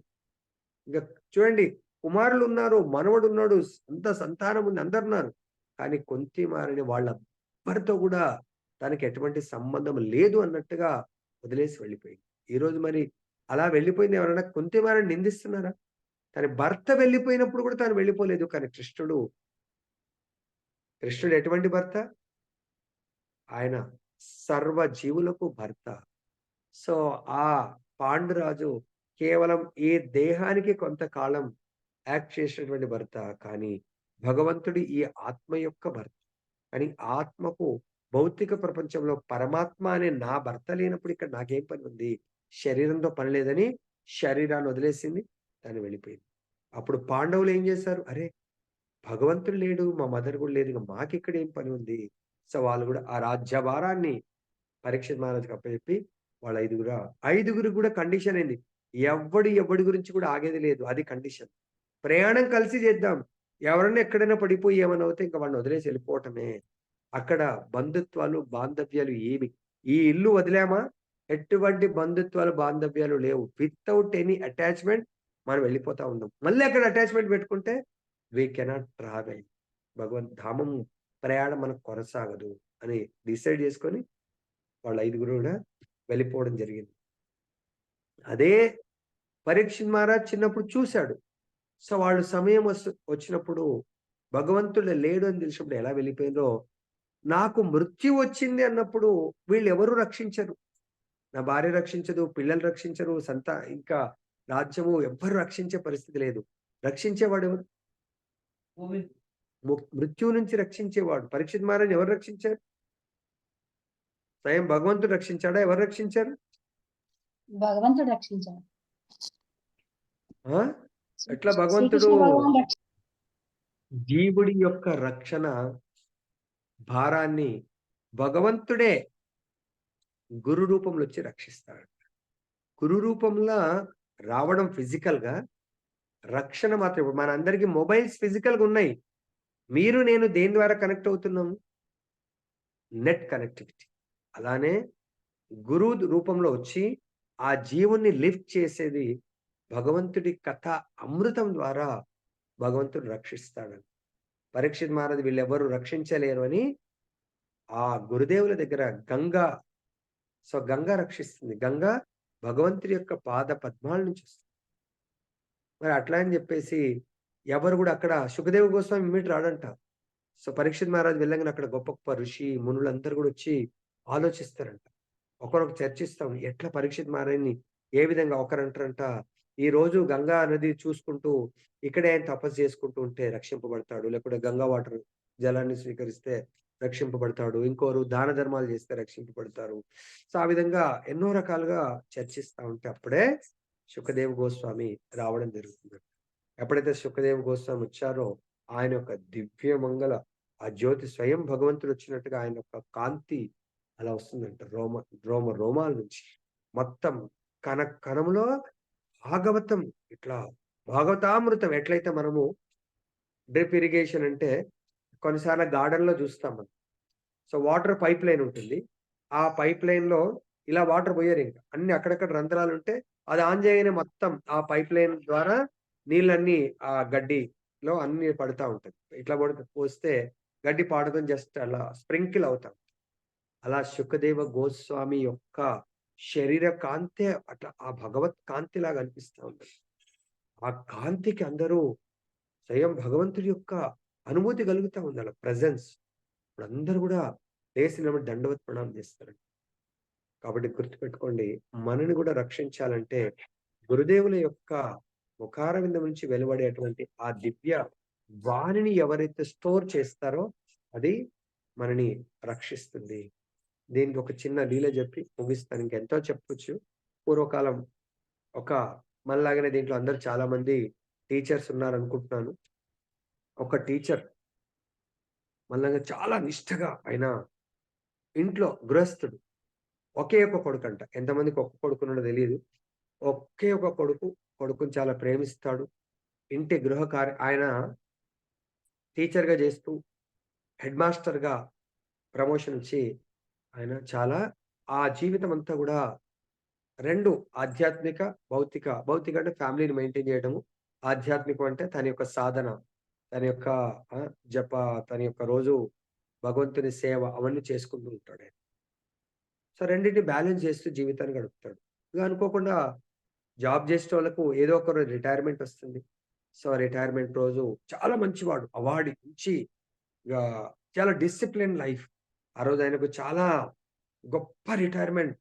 ఇంకా చూడండి కుమారులు ఉన్నారు, మనవడు ఉన్నాడు, అంత సంతానం ఉంది, అందరు ఉన్నారు, కానీ కుంతిమారిని వాళ్ళెవ్వరితో కూడా తనకి ఎటువంటి సంబంధం లేదు అన్నట్టుగా వదిలేసి వెళ్ళిపోయింది. ఈరోజు మరి అలా వెళ్ళిపోయింది ఎవరైనా కుంతిమారిని నిందిస్తున్నారా? తన భర్త వెళ్ళిపోయినప్పుడు కూడా తాను వెళ్ళిపోలేదు. కానీ కృష్ణుడు ఎటువంటి భర్త, ఆయన సర్వ జీవులకు భర్త. సో ఆ పాండురాజు కేవలం ఈ దేహానికి కొంతకాలం యాక్ట్ చేసినటువంటి భర్త, కానీ భగవంతుడి ఈ ఆత్మ యొక్క భర్త. కానీ ఆత్మకు భౌతిక ప్రపంచంలో పరమాత్మ అనే నా భర్త లేనప్పుడు ఇక్కడ నాకేం పని ఉంది, శరీరంతో పని లేదని శరీరాన్ని వదిలేసింది, తను వెళ్ళిపోయింది. అప్పుడు పాండవులు ఏం చేశారు, అరే భగవంతుడు లేడు, మా మదర్ కూడా లేదు, ఇక మాకిక్కడ ఏం పని ఉంది. సో వాళ్ళు కూడా ఆ రాజ్యభారాన్ని పరీక్షిత్ మహారాజుకి అప్పచెప్పి వాళ్ళ ఐదుగురు కూడా కండిషన్ అయింది, ఎవడి గురించి కూడా ఆగేది లేదు, అది కండిషన్. ప్రయాణం కలిసి చేద్దాం, ఎవరన్నా ఎక్కడైనా పడిపోయి ఏమన్నా అవుతే ఇంకా వాళ్ళని వదిలేసి వెళ్ళిపోవటమే. అక్కడ బంధుత్వాలు బాంధవ్యాలు ఏమి, ఈ ఇల్లు వదిలామా ఎటువంటి బంధుత్వాలు బాంధవ్యాలు లేవు, వితౌట్ ఎనీ అటాచ్మెంట్ మనం వెళ్ళిపోతా ఉన్నాం. మళ్ళీ అక్కడ అటాచ్మెంట్ పెట్టుకుంటే వీ కెనాట్ ట్రావెల్, భగవంత్ ధామం ప్రయాణం మనకు కొనసాగదు అని డిసైడ్ చేసుకొని వాళ్ళ 5గురు కూడా వెళ్ళిపోవడం జరిగింది. అదే పరీక్షిత్ మహారాజ్ చిన్నప్పుడు చూశాడు. సో వాళ్ళు సమయం వచ్చినప్పుడు భగవంతుడు లేడు అని తెలిసినప్పుడు ఎలా వెళ్ళిపోయిందో నాకు మృత్యు వచ్చింది అన్నప్పుడు వీళ్ళు ఎవరు రక్షించరు. నా భార్య రక్షించదు, పిల్లలు రక్షించరు, ఇంకా రాజ్యము ఎవ్వరు రక్షించే పరిస్థితి లేదు. రక్షించేవాడు ఎవరు? మృత్యువు నుంచి రక్షించేవాడు. పరీక్షిత్ మహారాజుని ఎవరు రక్షించారు? స్వయం భగవంతుడు రక్షించాడా? ఎవరు రక్షించారు? భగవంతుడు రక్షించాడు. ఆ? ఎట్లా భగవంతుడు? శ్రీకృష్ణ భగవాన్ జీవుడి యొక్క రక్షణ భారాన్ని భగవంతుడే గురు రూపంలో వచ్చి రక్షిస్తాడు. గురు రూపంలో రావడం ఫిజికల్ గా, రక్షణ మాత్రం. ఇప్పుడు మనందరికీ మొబైల్స్ ఫిజికల్ గా ఉన్నాయి. మీరు నేను దేని ద్వారా కనెక్ట్ అవుతున్నాము? Net connectivity. అలానే గురు రూపంలో వచ్చి ఆ జీవుణ్ణి లిఫ్ట్ చేసేది భగవంతుడి కథ అమృతం ద్వారా భగవంతుడు రక్షిస్తాడని. పరీక్షిత్ మహారాజు వీళ్ళెవరు రక్షించలేరు అని ఆ గురుదేవుల దగ్గర గంగా రక్షిస్తుంది. గంగా భగవంతుడి యొక్క పాద పద్మాల నుంచి వస్తుంది. మరి అట్లా అని చెప్పేసి ఎవరు కూడా అక్కడ సుఖదేవ గోస్వామి ఇమ్మీట్ రాడంట. సో పరీక్షిత్ మహారాజు వెళ్ళగానే అక్కడ గొప్ప గొప్ప ఋషి మునులందరూ కూడా వచ్చి ఆలోచిస్తారంట. ఒకరొక చర్చిస్తాం, ఎట్లా పరీక్షిత్ మహారాజుని ఏ విధంగా. ఒకరంటారంట, ఈ రోజు గంగా నది చూసుకుంటూ ఇక్కడే ఆయన తపస్సు చేసుకుంటూ ఉంటే రక్షింపబడతాడు, లేకపోతే గంగా వాటర్ జలాన్ని స్వీకరిస్తే రక్షింపబడతాడు, ఇంకోరు దాన ధర్మాలు చేస్తే రక్షింపబడతారు. సో ఆ విధంగా ఎన్నో రకాలుగా చర్చిస్తా ఉంటే అప్పుడే సుఖదేవ్ గోస్వామి రావడం జరుగుతుంది. ఎప్పుడైతే సుఖదేవ్ గోస్వామి వచ్చారో ఆయన యొక్క దివ్య మంగళ ఆ జ్యోతి స్వయం భగవంతుడు వచ్చినట్టుగా ఆయన యొక్క కాంతి అలా వస్తుందంట. రోమాల నుంచి మొత్తం కణంలో భాగవతం, ఇట్లా భాగవతామృతం. ఎట్లయితే మనము డ్రిప్ ఇరిగేషన్ అంటే కొన్నిసార్లు గార్డెన్ లో చూస్తాం మనం. సో వాటర్ పైప్ లైన్ ఉంటుంది. ఆ పైప్ లైన్ లో ఇలా వాటర్ పోయారు, ఇంకా అన్ని అక్కడక్కడ రంధ్రాలు ఉంటే అది ఆన్ చేయగానే మొత్తం ఆ పైప్ లైన్ ద్వారా నీళ్ళన్నీ ఆ గడ్డిలో అన్ని పడుతూ ఉంటుంది. ఇట్లా పోస్తే గడ్డి పాడడం జస్ట్ అలా స్ప్రింకిల్ అవుతాం. అలా సుఖదేవ గోస్వామి యొక్క శరీర కాంతి అట్లా ఆ భగవత్ కాంతి లాగా అనిపిస్తూ ఉంటుంది. ఆ కాంతికి అందరూ స్వయం భగవంతుడి యొక్క అనుభూతి కలుగుతూ ఉంది, అలా ప్రజెన్స్. ఇప్పుడు అందరూ కూడా లేచినప్పుడు దండవత్ ప్రణామం చేస్తారు. కాబట్టి గుర్తుపెట్టుకోండి, మనని కూడా రక్షించాలంటే గురుదేవుల యొక్క ముఖారవిందం నుంచి వెలువడేటువంటి ఆ దివ్య వాణిని ఎవరైతే స్టోర్ చేస్తారో అది మనని రక్షిస్తుంది. దీనికి ఒక చిన్న లీల చెప్పి ముగిస్తాను. ఇంకెంతో చెప్పొచ్చు. పూర్వకాలం మనలాగానే దీంట్లో అందరు చాలా మంది టీచర్స్ ఉన్నారు అనుకుంటున్నాను. ఒక టీచర్ మనలాగా చాలా నిష్ఠగా ఆయన ఇంట్లో గృహస్థుడు, ఒకే ఒక కొడుకు అంట. ఎంతమందికి ఒక్క కొడుకున్నాడో తెలియదు. ఒకే ఒక కొడుకుని చాలా ప్రేమిస్తాడు. ఇంటి ఆయన టీచర్గా చేస్తూ హెడ్ మాస్టర్గా ప్రమోషన్ వచ్చి ఆయన చాలా ఆ జీవితం అంతా కూడా రెండు ఆధ్యాత్మిక భౌతిక అంటే ఫ్యామిలీని మెయింటైన్ చేయడము, ఆధ్యాత్మికం అంటే తన యొక్క సాధన, తన యొక్క జప, తన యొక్క రోజు భగవంతుని సేవ అవన్నీ చేసుకుంటూ ఉంటాడు ఆయన. సో రెండింటిని బ్యాలెన్స్ చేస్తూ జీవితాన్ని గడుపుతాడు. ఇక అనుకోకుండా జాబ్ చేసే వాళ్ళకు ఏదో ఒక రోజు రిటైర్మెంట్ వస్తుంది. సో రిటైర్మెంట్ రోజు చాలా మంచివాడు, అవార్డు ఇచ్చి ఇక చాలా డిసిప్లిన్ లైఫ్. ఆ రోజు ఆయనకు చాలా గొప్ప రిటైర్మెంట్,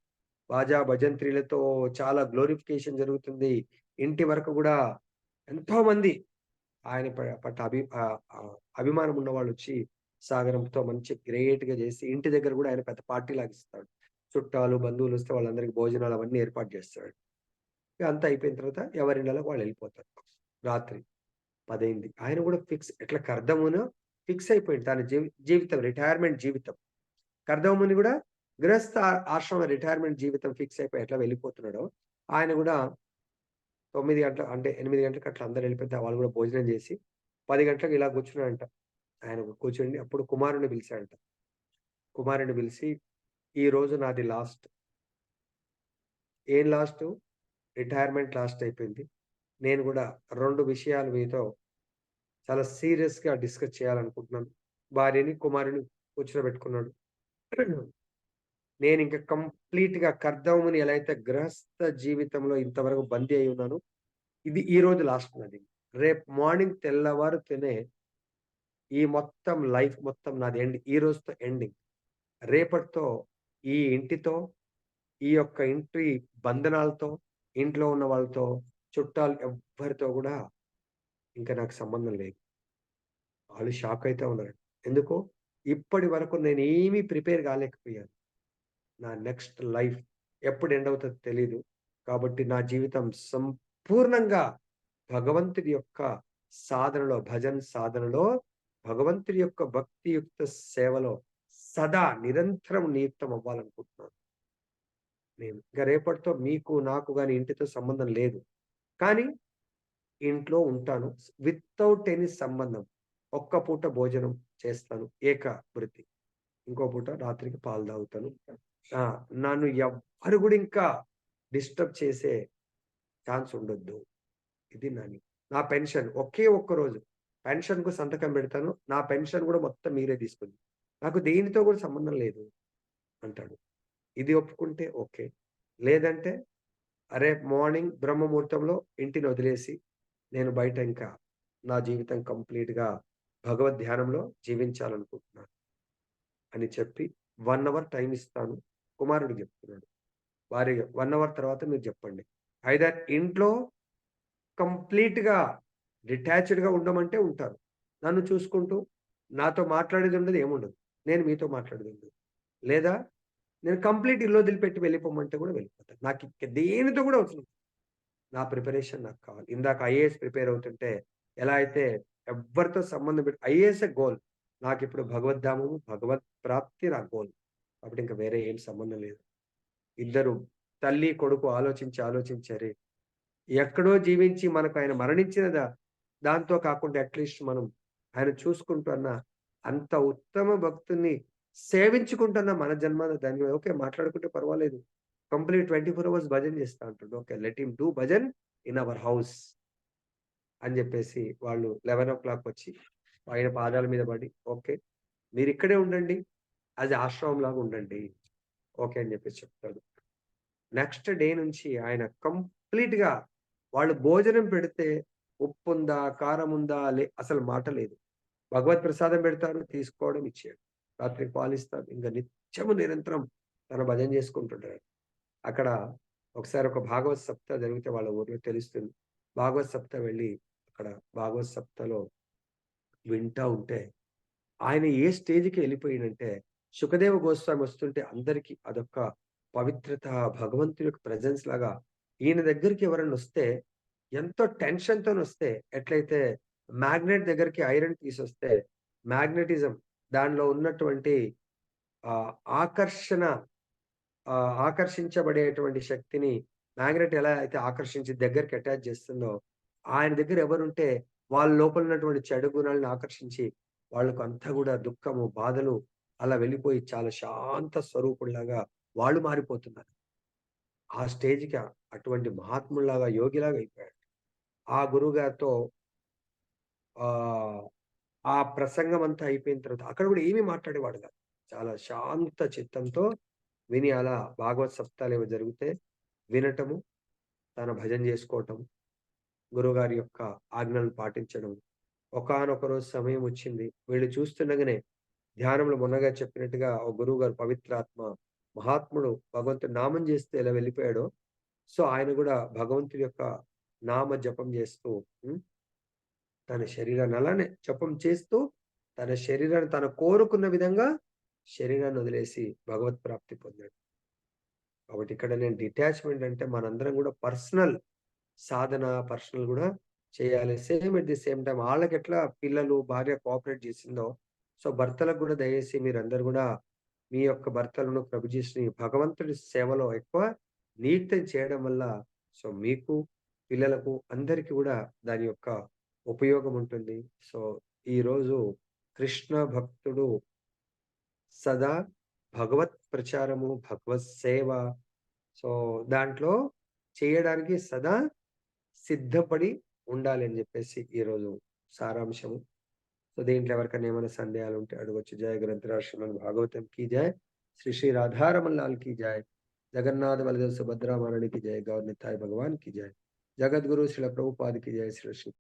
బాజా భజంత్రీలతో చాలా గ్లోరిఫికేషన్ జరుగుతుంది. ఇంటి వరకు కూడా ఎంతో మంది ఆయన పట్ల అభిమానం ఉన్న వాళ్ళు వచ్చి సాగరంతో మంచి గ్రేట్ గా చేసి ఇంటి దగ్గర కూడా ఆయన పెద్ద పార్టీ లాగిస్తాడు. చుట్టాలు బంధువులు వస్తే వాళ్ళందరికీ భోజనాలు అవన్నీ ఏర్పాటు చేస్తాడు. అంతా అయిపోయిన తర్వాత ఎవరి నెలకు వాళ్ళు వెళ్ళిపోతారు. రాత్రి 10 అయింది. ఆయన కూడా ఎట్లా కర్దమును ఫిక్స్ అయిపోయింది తన జీవితం, రిటైర్మెంట్ జీవితం. కర్దముని కూడా గృహస్థ ఆశ్రమ రిటైర్మెంట్ జీవితం ఫిక్స్ అయిపోయి ఎట్లా వెళ్ళిపోతున్నాడో ఆయన కూడా 9 గంటల అంటే 8 గంటలకు అట్లా అందరు వెళ్ళిపోతే వాళ్ళు కూడా భోజనం చేసి 10 గంటలకు ఇలా కూర్చున్నాడంట. ఆయన కూర్చోండి, అప్పుడు కుమారుని పిలిచాడంట. కుమారుని పిలిచి, ఈ రోజు నాది లాస్ట్. ఏం లాస్ట్? రిటైర్మెంట్ లాస్ట్ అయిపోయింది. నేను కూడా 2 విషయాలు మీతో చాలా సీరియస్ గా డిస్కస్ చేయాలనుకుంటున్నాను. భార్యని కుమారుని కూర్చోబెట్టుకున్నాడు. నేను ఇంకా కంప్లీట్ గా కర్దముని ఎలా అయితే గృహస్థ జీవితంలో ఇంతవరకు బందీ అయి ఉన్నాను, ఇది ఈ రోజు లాస్ట్ నాది. రేపు మార్నింగ్ తెల్లవారుతేనే ఈ మొత్తం లైఫ్ మొత్తం నాది ఎండ్. ఈ రోజుతో ఎండింగ్. రేపటితో ఈ ఇంటితో, ఈ యొక్క ఇంటి బంధనాలతో, ఇంట్లో ఉన్న వాళ్ళతో, చుట్టాలు ఎవ్వరితో గూడా ఇంక నాకు సంబంధం లేదు. వాళ్ళు షాక్ అయితా ఉన్నారు. ఎందుకు? ఇప్పటి వరకు నేనేమీ ప్రిపేర్ కాలేకపోయాను. నా నెక్స్ట్ లైఫ్ ఎప్పుడు ఎండ్ అవుతదో తెలీదు. కాబట్టి నా జీవితం సంపూర్ణంగా భగవంతుడి యొక్క సాధనలో, భజన్ సాధనలో, భగవంతుడి యొక్క భక్తియుక్త సేవలో సదా నిరంతరం నియుక్తం అవ్వాలనుకుంటున్నాను నేను. ఇంక రేపటితో మీకు, నాకు గాని ఇంటితో సంబంధం లేదు. కానీ ఇంట్లో ఉంటాను. వితౌట్ ఎనీ సంబంధం. ఒక్క పూట భోజనం చేస్తాను. ఏక వృత్తి. ఇంకో పూట రాత్రికి పాలు తాగుతాను. నన్ను ఎవ్వరు గూడా ఇంకా డిస్టర్బ్ చేసే ఛాన్స్ ఉండొద్దు. ఇది నా పెన్షన్ ఒకే ఒక్క రోజు పెన్షన్‌కు సంతకం పెడతాను. నా పెన్షన్ గూడా మొత్తం మీరే తీసుకోండి. నాకు దేనితో గూడా సంబంధం లేదు అంటాడు. ఇది ఒప్పుకుంటే ఓకే. లేదంటే రేపు మార్నింగ్ బ్రహ్మ ముహూర్తంలో ఇంటిని వదిలేసి నేను బయట ఇంకా నా జీవితం కంప్లీట్‌గా భగవద్ ధ్యానంలో జీవించాలనుకుంటున్నాను అని చెప్పి 1 అవర్ టైమ్ ఇస్తాను. కుమారుడికి చెప్తున్నాడు. భార్యగా 1 అవర్ తర్వాత మీరు చెప్పండి. ఐదర్ ఇంట్లో కంప్లీట్‌గా డిటాచ్డ్‌గా ఉండమంటే ఉంటారు. నన్ను చూసుకుంటూ నాతో మాట్లాడేది ఉండదు, ఏముండదు. నేను మీతో మాట్లాడేది ఉండదు. లేదా నేను కంప్లీట్ ఇల్లు వదిలిపెట్టి వెళ్ళిపోమంటే కూడా వెళ్ళిపోతాను. నాకింక దేనితో కూడా అవసరం లేదు. నా ప్రిపరేషన్ నాకు కావాలి. ఇందాక ఐఏఎస్ ప్రిపేర్ అవుతుంటే ఎలా అయితే ఎవ్వరితో సంబంధం పెట్టి ఐఏఎసే గోల్. నాకిప్పుడు భగవద్ధామము, భగవత్ ప్రాప్తి నా గోల్. కాబట్టి ఇంక వేరే ఏం సంబంధం లేదు. ఇద్దరు తల్లి, కొడుకు ఆలోచించారే ఎక్కడో జీవించి మనకు ఆయన మరణించిన దాంతో కాకుండా అట్‌లీస్ట్ మనం ఆయన చూసుకుంటున్న అంత ఉత్తమ భక్తుడిని సేవించుకుంటున్న మన జన్మ ధన్యం. ఓకే. మాట్లాడుకుంటే పర్వాలేదు. కంప్లీట్ 24 అవర్స్ భజన చేస్తా అంటాడు. Okay. Let him do bhajan in our house అని జెప్పేసి వాళ్ళు 11:00 వచ్చి ఆయన పాదాల మీద పడి, ఓకే. మీరిక్కడే ఉండండి. అది ఆశ్రమంలాగా ఉండండి. ఓకే అని జెప్పేసి చెప్తాడు. నెక్స్ట్ డే నుంచి ఆయన కంప్లీట్‌గా వాళ్ళు భోజనం పెడితే ఉప్పుందా? కారముందా? అసలు మాట లేదు. భగవత్ ప్రసాదం పెడతారు. తీసుకోవడం, ఇచ్చేయడం. రాత్రికి పాలిస్తారు. ఇంక నిత్యము నిరంతరం తన భజన చేసుకుంటుంటాడు. అక్కడ ఒకసారి ఒక భాగవత్ సప్తాహ జరిగితే వాళ్ళ ఊర్లో తెలుస్తుంది. భాగవత్ సప్తాహ వెళ్ళి అక్కడ భాగవత్ సప్తాహలో వింటా ఉంటే ఆయన ఏ స్టేజ్‌కి ఎళ్ళిపోయిండంటే సుఖదేవ గోస్వామి వస్తుంటే అందరికి అదొక పవిత్రత, భగవంతుడి యొక్క ప్రెజెన్స్ లాగా ఈయన దగ్గరికి ఎవరైనా వస్తే ఎంతో టెన్షన్‌తోనొస్తే ఎట్లయితే మ్యాగ్నెట్ దగ్గరికి ఐరన్ తీసొస్తే మ్యాగ్నెటిజం దానిలో ఉన్నటువంటి ఆహ్, ఆకర్షణ ఆకర్షించబడేటువంటి శక్తిని మ్యాగ్నెట్ ఎలా అయితే ఆకర్షించి దగ్గరికి అటాచ్ చేస్తుందో, ఆయన దగ్గర ఎవరుంటే వాళ్ళ లోపల ఉన్నటువంటి చెడు గుణాలను ఆకర్షించి వాళ్ళకు అంతా గూడా దుఃఖము, బాధలు అలా వెళ్ళిపోయి చాలా శాంత స్వరూపుడిలాగా వాళ్ళు మారిపోతున్నారు. ఆ స్టేజ్‌కి అటువంటి మహాత్ముడిలాగా, యోగిలాగా అయిపోయాడు. ఆ గురువుగారితో ఆహ్, ఆ ప్రసంగం అంతా అయిపోయిన తర్వాత అక్కడ గూడా ఏమి మాట్లాడేవాడు గాదు. చాలా శాంత చిత్తంతో విని అలా భాగవత్ సప్తాలేవో జరిగితే వినటము, తన భజన జేసుకోవటం, గురువుగారి యొక్క ఆజ్ఞలను పాటించడం. ఒకానొక రోజు సమయం వచ్చింది. వీళ్ళు చూస్తుండగానే ధ్యానంలో మొన్నగా చెప్పినట్టుగా ఓ గురువుగారు పవిత్రాత్మ మహాత్ముడు భగవంతుడి నామం జేస్తే ఎలా వెళ్ళిపోయాడో, సో ఆయన గూడా భగవంతుడి యొక్క నామ జపం జేస్తూ హ్మ్. తన శరీరాన్ని అలానే జపం చేస్తూ, తన శరీరాన్ని తను కోరుకున్న విధంగా శరీరాన్ని వదిలేసి భగవత్ ప్రాప్తి పొందాడు. కాబట్టి ఇక్కడ నేను డిటాచ్‌మెంట్ అంటే మనందరం గూడా పర్సనల్ సాధన, పర్సనల్ గూడా చేయాలి. Same at the same time ఆళ్ళకెట్లా పిల్లలు, భార్య కోఆపరేట్ జేసిందో, సో భర్తలకు గూడా దయచేసి మీరందరూ గూడా మీ యొక్క భర్తలను ప్రభుజీస్‌ని భగవంతుడి సేవలో ఎక్కువ నియుక్తం చేయడం వల్ల సో మీకు, పిల్లలకు అందరికి గూడా దాని యొక్క ఉపయోగం ఉంటుంది. సో ఈరోజు కృష్ణ భక్తుడు సదా భగవత్ ప్రచారము, భగవత్ సేవ సో దాంట్లో చేయడానికి సదా సిద్ధపడి ఉండాలి అని జెప్పేసి ఈరోజు సారాంశము. సో దీంట్లో ఎవరికైనా ఏమైనా సందేహాలుంటే అడగొచ్చు. జయ గ్రంథరాజ్ శ్రీమద్ భాగవతం కీ జయ. శ్రీ శ్రీ రాధారమण लाल की जय. जगन्नाथ बलदेव सुभद्रा महारानी की जय. गौर निताई भगवान की जय. जगत गुरु श्रील प्रभुपाद की जय. श्री श्री